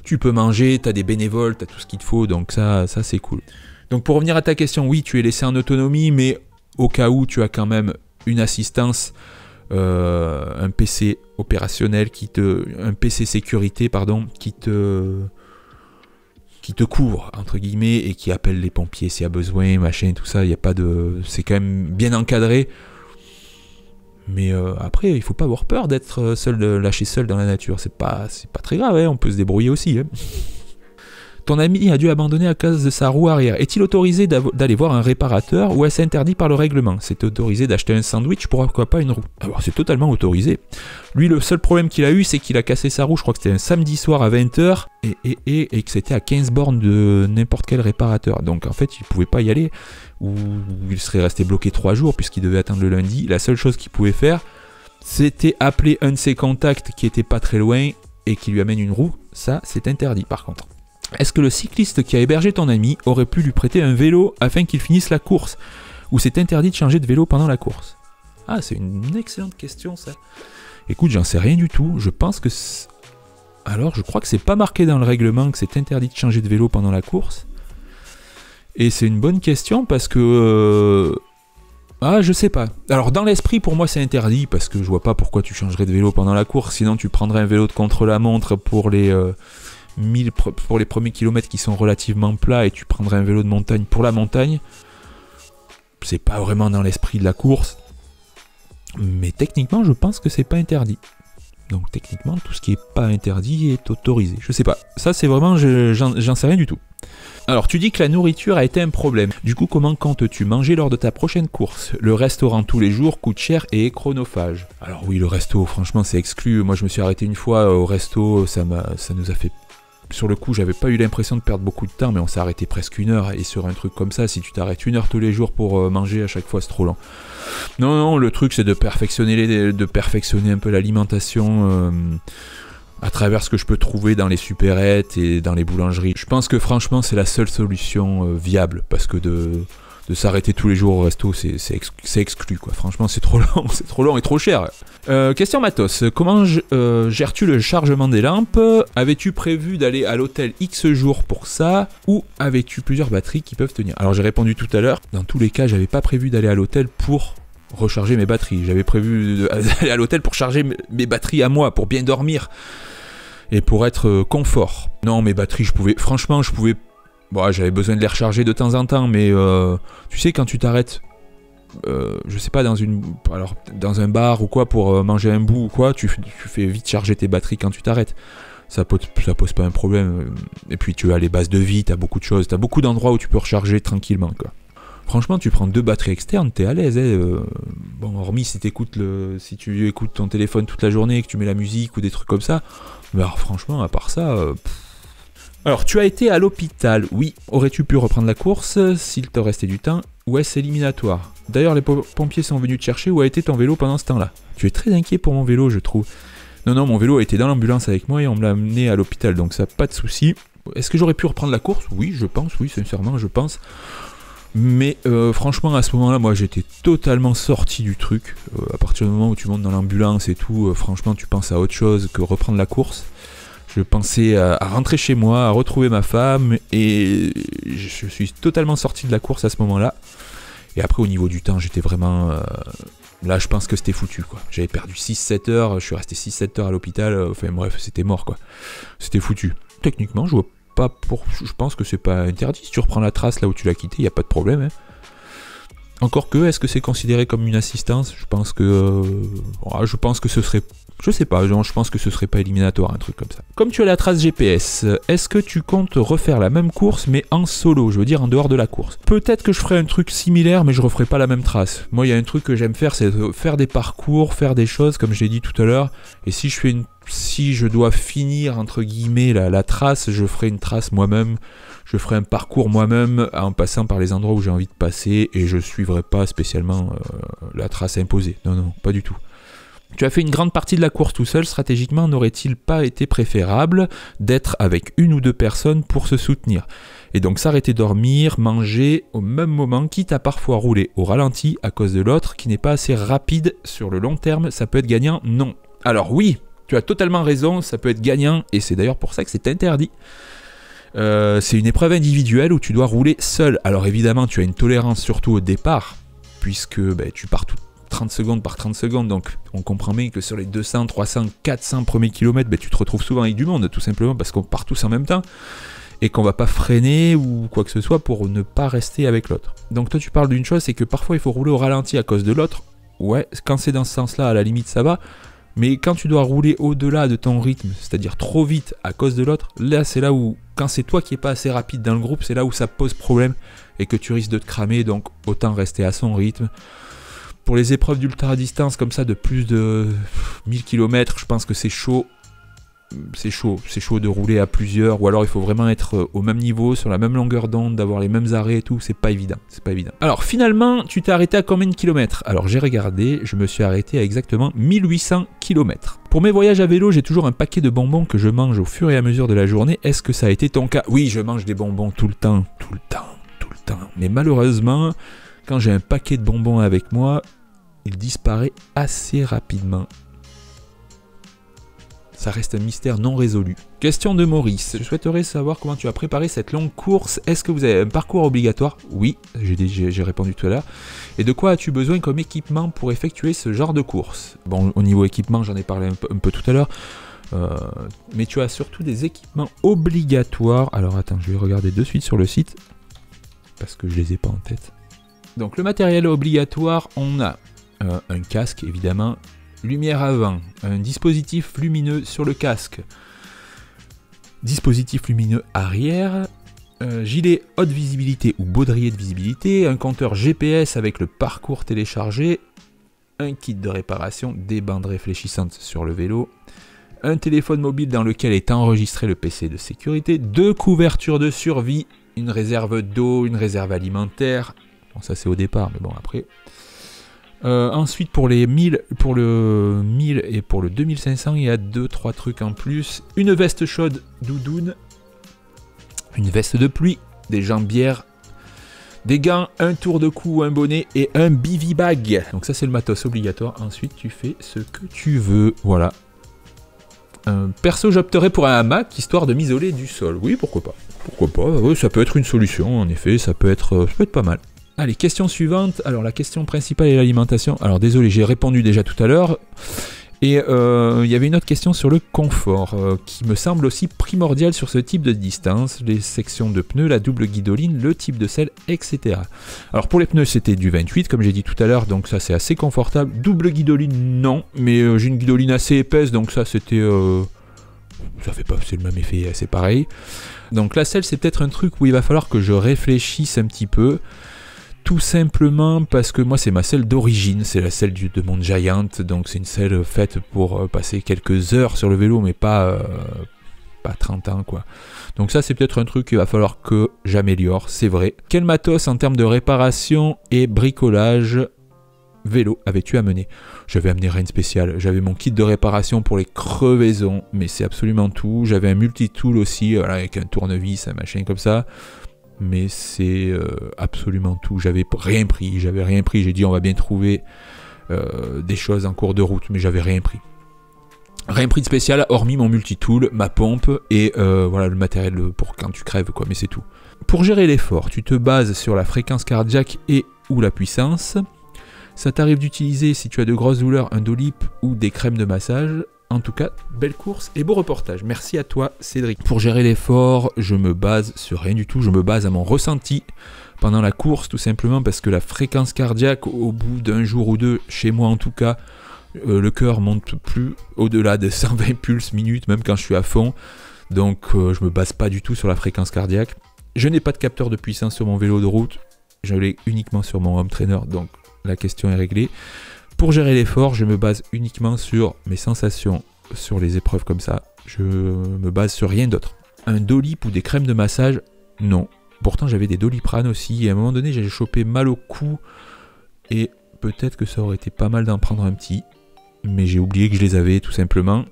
tu peux manger, tu as des bénévoles, tu as tout ce qu'il te faut. Donc ça c'est cool. Donc pour revenir à ta question, oui, tu es laissé en autonomie, mais au cas où, tu as quand même une assistance, un PC opérationnel, un PC sécurité, pardon, qui te couvre, entre guillemets, et qui appelle les pompiers s'il y a besoin, machin, tout ça, il y a pas de... C'est quand même bien encadré. Mais après, il faut pas avoir peur d'être lâché seul dans la nature. C'est pas très grave, hein, on peut se débrouiller aussi. Hein. Ton ami a dû abandonner à cause de sa roue arrière. Est-il autorisé d'aller voir un réparateur ou est-ce interdit par le règlement? C'est autorisé d'acheter un sandwich, pourquoi pas une roue? Alors c'est totalement autorisé. Lui, le seul problème qu'il a eu, c'est qu'il a cassé sa roue, je crois que c'était un samedi soir à 20h, et que c'était à 15 bornes de n'importe quel réparateur. Donc en fait, il pouvait pas y aller, ou il serait resté bloqué 3 jours puisqu'il devait attendre le lundi. La seule chose qu'il pouvait faire, c'était appeler un de ses contacts qui était pas très loin et qui lui amène une roue. Ça, c'est interdit par contre. Est-ce que le cycliste qui a hébergé ton ami aurait pu lui prêter un vélo afin qu'il finisse la course? Ou c'est interdit de changer de vélo pendant la course? Ah, c'est une excellente question ça. Écoute, j'en sais rien du tout. Je pense que Alors, je crois que c'est pas marqué dans le règlement que c'est interdit de changer de vélo pendant la course. Et c'est une bonne question parce que... Ah, je sais pas. Alors, dans l'esprit, pour moi, c'est interdit parce que je vois pas pourquoi tu changerais de vélo pendant la course. Sinon, tu prendrais un vélo de contre-la-montre pour les premiers kilomètres qui sont relativement plats et tu prendrais un vélo de montagne pour la montagne. C'est pas vraiment dans l'esprit de la course. Mais techniquement, je pense que c'est pas interdit. Donc, techniquement, tout ce qui est pas interdit est autorisé. Je sais pas. Ça, c'est vraiment... J'en sais rien du tout. Alors, tu dis que la nourriture a été un problème. Du coup, comment comptes-tu manger lors de ta prochaine course? Le restaurant tous les jours coûte cher et est chronophage. Alors oui, le resto, franchement, c'est exclu. Moi, je me suis arrêté une fois au resto, ça nous a fait... Sur le coup, j'avais pas eu l'impression de perdre beaucoup de temps, mais on s'est arrêté presque 1 heure. Et sur un truc comme ça, si tu t'arrêtes 1 heure tous les jours pour manger à chaque fois, c'est trop lent. Non, le truc, c'est de perfectionner un peu l'alimentation... à travers ce que je peux trouver dans les supérettes et dans les boulangeries. Je pense que franchement c'est la seule solution viable, parce que de s'arrêter tous les jours au resto, c'est exclu quoi. Franchement c'est trop long et trop cher. Question matos, comment gères-tu le chargement des lampes? Avais-tu prévu d'aller à l'hôtel X jours pour ça, ou avais-tu plusieurs batteries qui peuvent tenir? Alors j'ai répondu tout à l'heure, dans tous les cas j'avais pas prévu d'aller à l'hôtel pour recharger mes batteries. J'avais prévu d'aller à l'hôtel pour charger mes batteries à moi, pour bien dormir. Et pour être confort. Non, mes batteries, je pouvais... Bon, j'avais besoin de les recharger de temps en temps, mais tu sais, quand tu t'arrêtes, je sais pas, dans un bar ou quoi, pour manger un bout ou quoi, tu fais vite charger tes batteries quand tu t'arrêtes. Ça pose pas un problème. Et puis tu as les bases de vie, t'as beaucoup de choses, t'as beaucoup d'endroits où tu peux recharger tranquillement, quoi. Franchement, tu prends 2 batteries externes, t'es à l'aise. Bon, hormis si tu écoutes ton téléphone toute la journée et que tu mets la musique ou des trucs comme ça. Mais alors, franchement, à part ça... Alors, tu as été à l'hôpital, oui. Aurais-tu pu reprendre la course s'il te restait du temps, ou est-ce éliminatoire? D'ailleurs, les pompiers sont venus te chercher. Où a été ton vélo pendant ce temps-là? Tu es très inquiet pour mon vélo, je trouve. Non, mon vélo a été dans l'ambulance avec moi et on me l'a amené à l'hôpital, donc ça, pas de souci. Est-ce que j'aurais pu reprendre la course? Oui, je pense, oui, sincèrement, je pense. Mais franchement, à ce moment-là, moi, j'étais totalement sorti du truc. À partir du moment où tu montes dans l'ambulance et tout, franchement, tu penses à autre chose que reprendre la course. Je pensais à rentrer chez moi, à retrouver ma femme, et je suis totalement sorti de la course à ce moment-là. Et après, au niveau du temps, j'étais vraiment... Là, je pense que c'était foutu, quoi. J'avais perdu 6-7 heures, je suis resté 6-7 heures à l'hôpital, enfin bref, c'était mort, quoi. C'était foutu. Techniquement, je pense que c'est pas interdit. Si tu reprends la trace là où tu l'as quitté, il n'y a pas de problème. Hein. Encore que, est-ce que c'est considéré comme une assistance? Je pense que ce serait... Je sais pas, je pense que ce serait pas éliminatoire, un truc comme ça. Comme tu as la trace GPS, est-ce que tu comptes refaire la même course, mais en solo, je veux dire en dehors de la course? Peut-être que je ferai un truc similaire, mais je referai pas la même trace. Moi, il y a un truc que j'aime faire, c'est faire des parcours, faire des choses, comme je l'ai dit tout à l'heure, et si je dois finir, entre guillemets, la trace, je ferai une trace moi-même, je ferai un parcours moi-même en passant par les endroits où j'ai envie de passer, et je suivrai pas spécialement la trace imposée. Non, pas du tout. Tu as fait une grande partie de la course tout seul, stratégiquement n'aurait-il pas été préférable d'être avec 1 ou 2 personnes pour se soutenir? Et donc s'arrêter dormir, manger au même moment, quitte à parfois rouler au ralenti à cause de l'autre qui n'est pas assez rapide sur le long terme, ça peut être gagnant? Non. Alors oui, tu as totalement raison, ça peut être gagnant, et c'est d'ailleurs pour ça que c'est interdit. C'est une épreuve individuelle où tu dois rouler seul. Alors évidemment, tu as une tolérance surtout au départ, puisque tu pars 30 secondes par 30 secondes, donc on comprend bien que sur les 200, 300, 400 premiers kilomètres, tu te retrouves souvent avec du monde, tout simplement parce qu'on part tous en même temps, et qu'on va pas freiner ou quoi que ce soit pour ne pas rester avec l'autre. Donc toi tu parles d'une chose, c'est que parfois il faut rouler au ralenti à cause de l'autre. Ouais, quand c'est dans ce sens-là, à la limite ça va, mais quand tu dois rouler au-delà de ton rythme, c'est-à-dire trop vite à cause de l'autre, là c'est là où, quand c'est toi qui n'es pas assez rapide dans le groupe, c'est là où ça pose problème et que tu risques de te cramer, donc autant rester à son rythme. Pour les épreuves d'ultra-distance comme ça de plus de 1000 km, je pense que c'est chaud. C'est chaud de rouler à plusieurs, ou alors il faut vraiment être au même niveau, sur la même longueur d'onde, d'avoir les mêmes arrêts et tout, c'est pas évident. Alors finalement, tu t'es arrêté à combien de kilomètres? Alors j'ai regardé, je me suis arrêté à exactement 1800 km. Pour mes voyages à vélo, j'ai toujours un paquet de bonbons que je mange au fur et à mesure de la journée. Est-ce que ça a été ton cas? Oui, je mange des bonbons tout le temps. Mais malheureusement, quand j'ai un paquet de bonbons avec moi, il disparaît assez rapidement. Ça reste un mystère non résolu. Question de Maurice. Je souhaiterais savoir comment tu as préparé cette longue course. Est-ce que vous avez un parcours obligatoire? Oui, j'ai répondu tout à l'heure. Et de quoi as-tu besoin comme équipement pour effectuer ce genre de course? Bon, au niveau équipement, j'en ai parlé un peu tout à l'heure. Mais tu as surtout des équipements obligatoires. Alors attends, je vais regarder de suite sur le site. Parce que je les ai pas en tête. Donc le matériel obligatoire, on a un casque évidemment. Lumière avant, un dispositif lumineux sur le casque, dispositif lumineux arrière, gilet haute visibilité ou baudrier de visibilité, un compteur GPS avec le parcours téléchargé, un kit de réparation, des bandes réfléchissantes sur le vélo, un téléphone mobile dans lequel est enregistré le PC de sécurité, 2 couvertures de survie, une réserve d'eau, une réserve alimentaire, bon ça c'est au départ mais bon après... ensuite pour les 1000, pour le 1000 et pour le 2500 il y a 2-3 trucs en plus. Une veste chaude doudoune, une veste de pluie, des jambières, des gants, un tour de cou, un bonnet et un bivy bag. Donc ça c'est le matos obligatoire. Ensuite tu fais ce que tu veux. Voilà. Perso j'opterais pour un hamac histoire de m'isoler du sol. Oui pourquoi pas. Pourquoi pas, oui, ça peut être une solution en effet, ça peut être pas mal. Allez, question suivante. Alors, la question principale est l'alimentation. Alors, désolé, j'ai répondu déjà tout à l'heure. Et il y avait une autre question sur le confort, qui me semble aussi primordial sur ce type de distance. Les sections de pneus, la double guidoline, le type de selle, etc. Alors, pour les pneus, c'était du 28, comme j'ai dit tout à l'heure, donc ça, c'est assez confortable. Double guidoline, non, mais j'ai une guidoline assez épaisse, donc ça, c'était... ça fait pas, c'est le même effet, c'est pareil. Donc, la selle, c'est peut-être un truc où il va falloir que je réfléchisse un petit peu. Tout simplement parce que moi c'est ma selle d'origine, c'est la selle de mon Giant, donc c'est une selle faite pour passer quelques heures sur le vélo mais pas 30 ans quoi. Donc ça c'est peut-être un truc qu'il va falloir que j'améliore, c'est vrai. Quel matos en termes de réparation et bricolage vélo avais-tu amené? J'avais amené rien de spécial, j'avais mon kit de réparation pour les crevaisons, mais c'est absolument tout. J'avais un multi-tool aussi, voilà, avec un tournevis, un machin comme ça. Mais c'est absolument tout. J'avais rien pris. J'ai dit on va bien trouver des choses en cours de route, mais j'avais rien pris. Rien pris de spécial, hormis mon multitool, ma pompe et voilà le matériel pour quand tu crèves quoi, mais c'est tout. Pour gérer l'effort, tu te bases sur la fréquence cardiaque et ou la puissance. Ça t'arrive d'utiliser, si tu as de grosses douleurs, un Dolip ou des crèmes de massage. En tout cas, belle course et beau reportage. Merci à toi, Cédric. Pour gérer l'effort, je me base sur rien du tout. Je me base à mon ressenti pendant la course, tout simplement parce que la fréquence cardiaque, au bout d'un jour ou deux, chez moi en tout cas, le cœur monte plus au-delà de 120 pulses minutes, même quand je suis à fond. Donc, je me base pas du tout sur la fréquence cardiaque. Je n'ai pas de capteur de puissance sur mon vélo de route. Je l'ai uniquement sur mon home trainer, donc la question est réglée. Pour gérer l'effort, je me base uniquement sur mes sensations sur les épreuves comme ça. Je me base sur rien d'autre. Un Dolip ou des crèmes de massage, non. Pourtant, j'avais des Doliprane aussi. Et à un moment donné, j'ai chopé mal au cou. Et peut-être que ça aurait été pas mal d'en prendre un petit. Mais j'ai oublié que je les avais, tout simplement.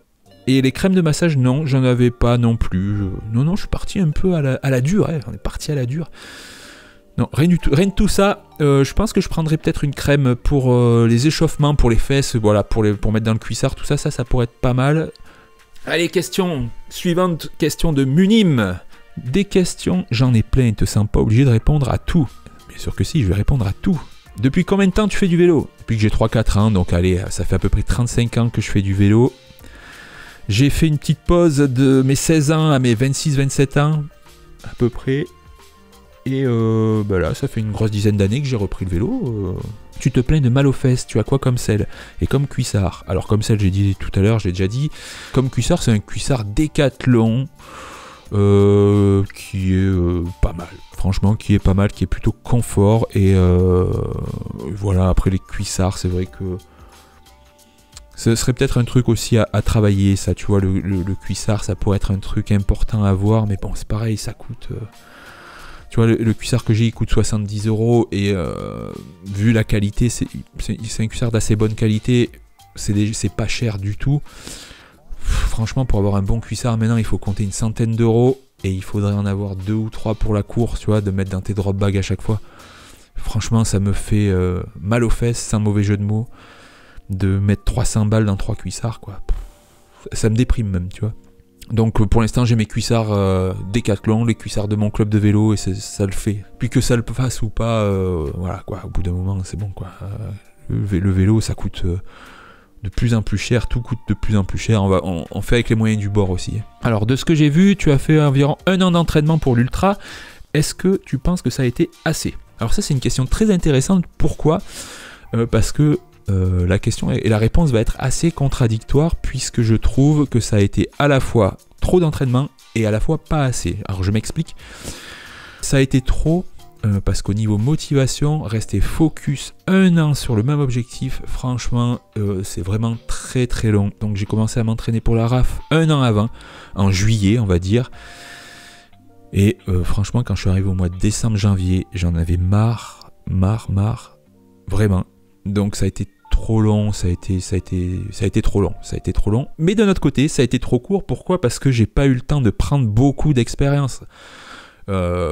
Et les crèmes de massage, non, j'en avais pas non plus. Non, je suis parti un peu à la dure. Hein. On est parti à la dure. Non, rien du tout, rien de tout ça. Je pense que je prendrais peut-être une crème pour les échauffements, pour les fesses, voilà, pour mettre dans le cuissard, tout ça, ça pourrait être pas mal. Allez, question suivante, question de Munim. Des questions, j'en ai plein, te sens pas obligé de répondre à tout. Bien sûr que si, je vais répondre à tout. Depuis combien de temps tu fais du vélo? Depuis que j'ai 3-4 ans, donc allez, ça fait à peu près 35 ans que je fais du vélo. J'ai fait une petite pause de mes 16 ans à mes 26-27 ans, à peu près. Et bah là, ça fait une grosse dizaine d'années que j'ai repris le vélo. Tu te plains de mal aux fesses, tu as quoi comme selle? Et comme cuissard? Alors comme selle, j'ai dit tout à l'heure, j'ai déjà dit. Comme cuissard, c'est un cuissard Décathlon qui est pas mal. Franchement, qui est pas mal, qui est plutôt confort. Et voilà, après les cuissards, c'est vrai que ce serait peut-être un truc aussi à travailler, ça. Tu vois, le cuissard, ça pourrait être un truc important à avoir. Mais bon, c'est pareil, ça coûte... Tu vois, le cuissard que j'ai, il coûte 70 € et vu la qualité, c'est un cuissard d'assez bonne qualité, c'est pas cher du tout. Franchement, pour avoir un bon cuissard, maintenant, il faut compter une centaine d'euros et il faudrait en avoir 2 ou 3 pour la course, tu vois, de mettre dans tes drop bags à chaque fois. Franchement, ça me fait mal aux fesses, sans mauvais jeu de mots, de mettre 300 balles dans 3 cuissards, quoi. ça me déprime même, tu vois. Donc pour l'instant j'ai mes cuissards Décathlon, les cuissards de mon club de vélo et ça le fait. Puis que ça le fasse ou pas, voilà quoi, au bout d'un moment c'est bon quoi. Le vélo ça coûte de plus en plus cher, tout coûte de plus en plus cher, on fait avec les moyens du bord aussi. Alors de ce que j'ai vu, tu as fait environ 1 an d'entraînement pour l'ultra, est-ce que tu penses que ça a été assez? Alors ça c'est une question très intéressante, pourquoi? Parce que la question et la réponse va être assez contradictoire puisque je trouve que ça a été à la fois trop d'entraînement et à la fois pas assez. Alors je m'explique. Ça a été trop parce qu'au niveau motivation, rester focus 1 an sur le même objectif, franchement, c'est vraiment très très long. Donc j'ai commencé à m'entraîner pour la RAF 1 an avant, en juillet on va dire. Et franchement quand je suis arrivé au mois de décembre, janvier, j'en avais marre, vraiment. Donc ça a été trop long, ça a été trop long. Mais d'un autre côté, ça a été trop court. Pourquoi? Parce que j'ai pas eu le temps de prendre beaucoup d'expérience.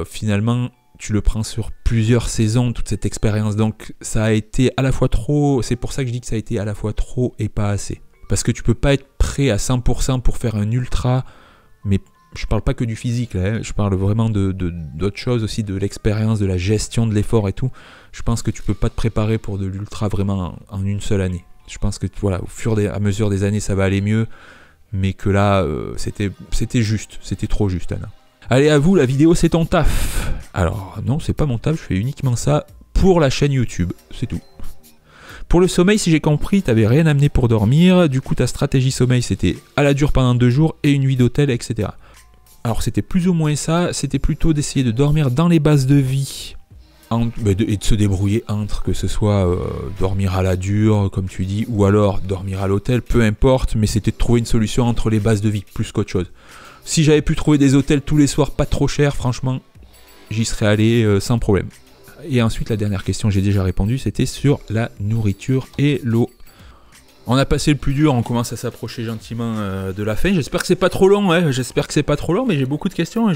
Finalement, tu le prends sur plusieurs saisons, toute cette expérience. Donc ça a été à la fois trop. C'est pour ça que je dis que ça a été à la fois trop et pas assez. Parce que tu peux pas être prêt à 100% pour faire un ultra, mais je parle pas que du physique là, hein. Je parle vraiment d'autres choses aussi, de l'expérience, de la gestion de l'effort et tout. Je pense que tu peux pas te préparer pour de l'ultra vraiment en une seule année. Je pense que voilà, au fur et à mesure des années ça va aller mieux, mais que là c'était juste, c'était trop juste Anna. Allez à vous, la vidéo c'est ton taf. Alors non, c'est pas mon taf, je fais uniquement ça pour la chaîne YouTube, c'est tout. Pour le sommeil, si j'ai compris, t'avais rien amené pour dormir, du coup ta stratégie sommeil c'était à la dure pendant 2 jours et une nuit d'hôtel, etc. Alors c'était plus ou moins ça, c'était plutôt d'essayer de dormir dans les bases de vie et de se débrouiller entre, que ce soit dormir à la dure, comme tu dis, ou alors dormir à l'hôtel, peu importe, mais c'était de trouver une solution entre les bases de vie, plus qu'autre chose. Si j'avais pu trouver des hôtels tous les soirs pas trop chers, franchement, j'y serais allé sans problème. Et ensuite, la dernière question, j'ai déjà répondu, c'était sur la nourriture et l'eau. On a passé le plus dur, on commence à s'approcher gentiment de la fin. J'espère que c'est pas trop long, hein. J'espère que c'est pas trop long, mais j'ai beaucoup de questions et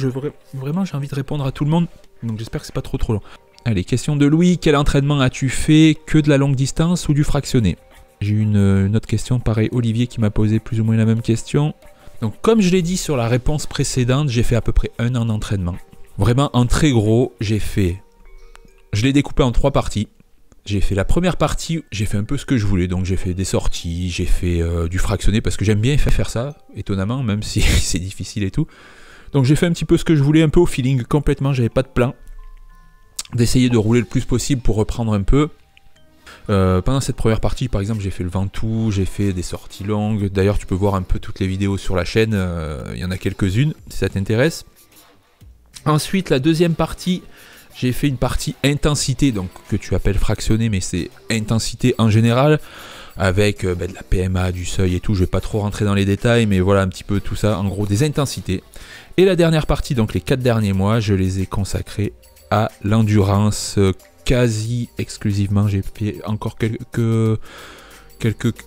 vraiment j'ai envie de répondre à tout le monde. Donc j'espère que c'est pas trop long. Allez, question de Louis, quel entraînement as-tu fait? Que de la longue distance ou du fractionné? J'ai eu une autre question, pareil, Olivier qui m'a posé plus ou moins la même question. Donc comme je l'ai dit sur la réponse précédente, j'ai fait à peu près 1 an d'entraînement. Vraiment en très gros, je l'ai découpé en 3 parties. J'ai fait la première partie, j'ai fait un peu ce que je voulais, donc j'ai fait des sorties, j'ai fait du fractionné parce que j'aime bien faire ça, étonnamment, même si c'est difficile et tout. Donc j'ai fait un petit peu ce que je voulais, un peu au feeling, complètement, j'avais pas de plan. D'essayer de rouler le plus possible pour reprendre un peu. Pendant cette première partie, par exemple, j'ai fait le Ventoux, j'ai fait des sorties longues. D'ailleurs, tu peux voir un peu toutes les vidéos sur la chaîne, il y en a quelques-unes, si ça t'intéresse. Ensuite, la deuxième partie... J'ai fait une partie intensité, donc que tu appelles fractionné, mais c'est intensité en général, avec de la PMA, du seuil et tout. Je vais pas trop rentrer dans les détails, mais voilà un petit peu tout ça, en gros des intensités. Et la dernière partie, donc les 4 derniers mois, je les ai consacrés à l'endurance quasi exclusivement. J'ai fait encore quelques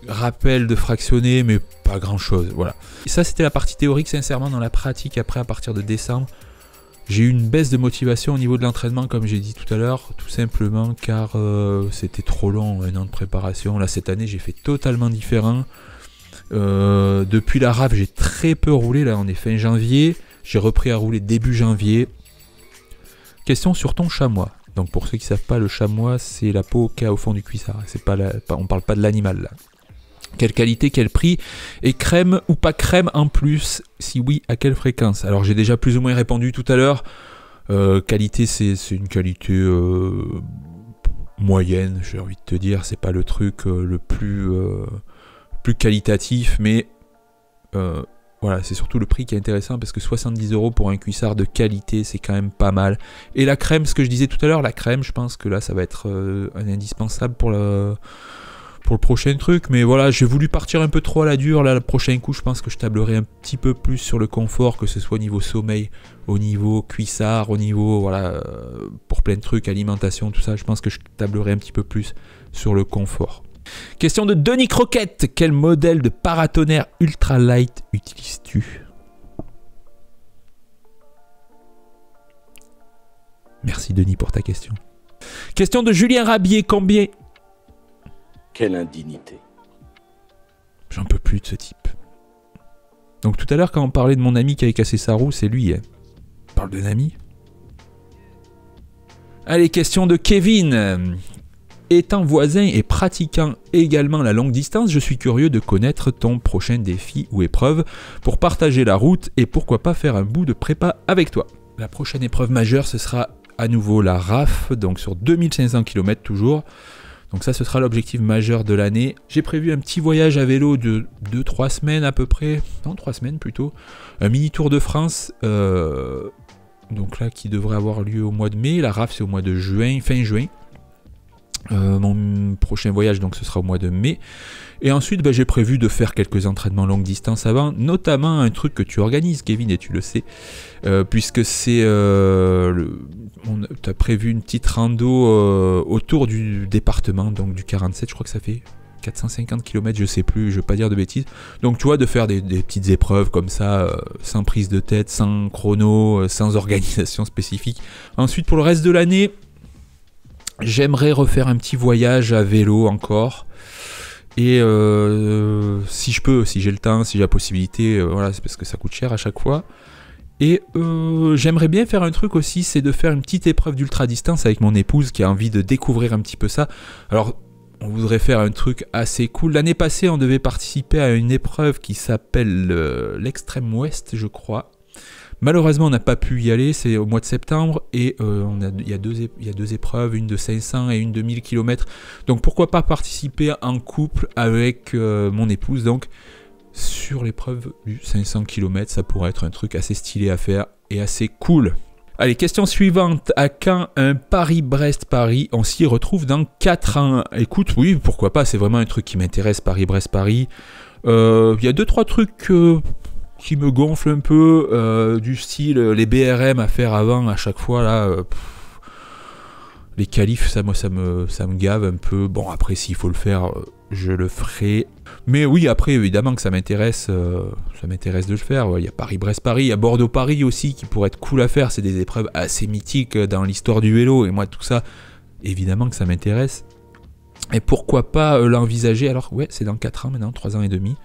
rappels de fractionné, mais pas grand chose, voilà. Et ça c'était la partie théorique, sincèrement dans la pratique, après à partir de décembre, j'ai eu une baisse de motivation au niveau de l'entraînement, comme j'ai dit tout à l'heure, tout simplement car c'était trop long, 1 an de préparation. Là, cette année, j'ai fait totalement différent. Depuis la RAF, j'ai très peu roulé. Là, on est fin janvier. J'ai repris à rouler début janvier. Question sur ton chamois. Donc, pour ceux qui ne savent pas, le chamois, c'est la peau qu'il y a au fond du cuissard. On ne parle pas de l'animal, là. Quelle qualité, quel prix? Et crème ou pas crème en plus? Si oui, à quelle fréquence? Alors j'ai déjà plus ou moins répondu tout à l'heure. Qualité, c'est une qualité moyenne, j'ai envie de te dire. C'est pas le truc le plus qualitatif, mais voilà, c'est surtout le prix qui est intéressant parce que 70 € pour un cuissard de qualité, c'est quand même pas mal. Et la crème, ce que je disais tout à l'heure, la crème, je pense que là, ça va être un indispensable pour le prochain truc, mais voilà, j'ai voulu partir un peu trop à la dure. Là, le prochain coup, je pense que je tablerai un petit peu plus sur le confort, que ce soit au niveau sommeil, au niveau cuissard, au niveau, voilà, pour plein de trucs, alimentation, tout ça, je pense que je tablerai un petit peu plus sur le confort. Question de Denis Croquette, quel modèle de paratonnerre ultra light utilises-tu? Merci Denis pour ta question. Question de Julien Rabier, combien... Quelle indignité. J'en peux plus de ce type. Donc tout à l'heure, quand on parlait de mon ami qui avait cassé sa roue, c'est lui. Hein. On parle d'un ami. Allez, question de Kevin. Étant voisin et pratiquant également la longue distance, je suis curieux de connaître ton prochain défi ou épreuve pour partager la route et pourquoi pas faire un bout de prépa avec toi. La prochaine épreuve majeure, ce sera à nouveau la RAF, donc sur 2500 km toujours. Donc ça, ce sera l'objectif majeur de l'année. J'ai prévu un petit voyage à vélo de 2-3 semaines à peu près. Non, 3 semaines plutôt. Un mini tour de France. Donc là, qui devrait avoir lieu au mois de mai. La RAF, c'est au mois de juin, fin juin. Mon prochain voyage, donc ce sera au mois de mai. Et ensuite, j'ai prévu de faire quelques entraînements longue distance avant, notamment un truc que tu organises, Kevin, et tu le sais, puisque c'est... tu as prévu une petite rando autour du département, donc du 47, je crois que ça fait 450 km, je sais plus, je ne veux pas dire de bêtises. Donc tu vois, de faire des petites épreuves comme ça, sans prise de tête, sans chrono, sans organisation spécifique. Ensuite, pour le reste de l'année... J'aimerais refaire un petit voyage à vélo encore. Et si je peux, si j'ai le temps, si j'ai la possibilité, voilà, c'est parce que ça coûte cher à chaque fois. Et j'aimerais bien faire un truc aussi, c'est de faire une petite épreuve d'ultra distance avec mon épouse qui a envie de découvrir un petit peu ça. Alors, on voudrait faire un truc assez cool. L'année passée, on devait participer à une épreuve qui s'appelle l'Extrême Ouest, je crois. Malheureusement, on n'a pas pu y aller, c'est au mois de septembre, et il y a deux épreuves, une de 500 et une de 1000 km. Donc pourquoi pas participer en couple avec mon épouse, donc sur l'épreuve du 500 km, ça pourrait être un truc assez stylé à faire et assez cool. Allez, question suivante, à quand un Paris-Brest-Paris? On s'y retrouve dans 4 ans. Écoute, oui, pourquoi pas, c'est vraiment un truc qui m'intéresse, Paris-Brest-Paris. Il y a 2-3 trucs... qui me gonfle un peu, du style les BRM à faire avant à chaque fois là, les qualifs, ça me gave un peu. Bon, après s'il faut le faire, je le ferai, mais oui, après évidemment que ça m'intéresse de le faire. Il y a Paris-Brest-Paris, il y a Bordeaux-Paris aussi qui pourrait être cool à faire, c'est des épreuves assez mythiques dans l'histoire du vélo, et moi tout ça, évidemment que ça m'intéresse, et pourquoi pas l'envisager. Alors ouais, c'est dans 4 ans maintenant, 3 ans et demi.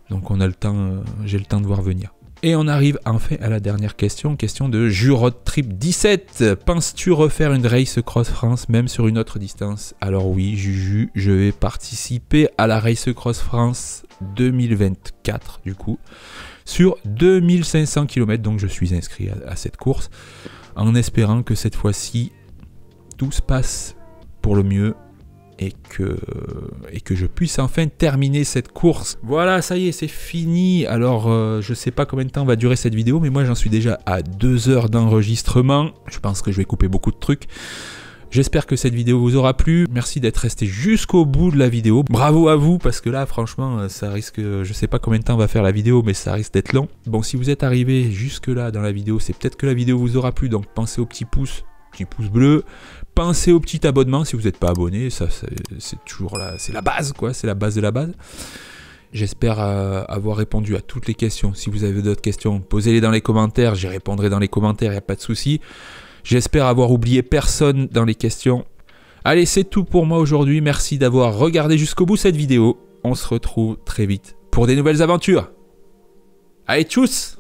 Donc on a le temps, j'ai le temps de voir venir. Et on arrive enfin à la dernière question, question de Juroadtrip 17. Penses-tu refaire une Race Cross France même sur une autre distance? Alors oui, Juju, je vais participer à la Race Cross France 2024 du coup, sur 2500 km, donc je suis inscrit à cette course, en espérant que cette fois-ci, tout se passe pour le mieux. Et que je puisse enfin terminer cette course. Voilà, ça y est, c'est fini. Alors, je sais pas combien de temps va durer cette vidéo, mais moi j'en suis déjà à 2 heures d'enregistrement. Je pense que je vais couper beaucoup de trucs. J'espère que cette vidéo vous aura plu. Merci d'être resté jusqu'au bout de la vidéo. Bravo à vous, parce que là, franchement, ça risque... Je sais pas combien de temps va faire la vidéo, mais ça risque d'être long. Bon, si vous êtes arrivé jusque là dans la vidéo, c'est peut-être que la vidéo vous aura plu, donc pensez au petit pouce bleu. Pensez au petit abonnement si vous n'êtes pas abonné, ça c'est toujours là, c'est la base quoi, c'est la base de la base. J'espère avoir répondu à toutes les questions. Si vous avez d'autres questions, posez-les dans les commentaires, j'y répondrai dans les commentaires, il n'y a pas de souci. J'espère avoir oublié personne dans les questions. Allez, c'est tout pour moi aujourd'hui, merci d'avoir regardé jusqu'au bout cette vidéo. On se retrouve très vite pour des nouvelles aventures. Allez, tchuss!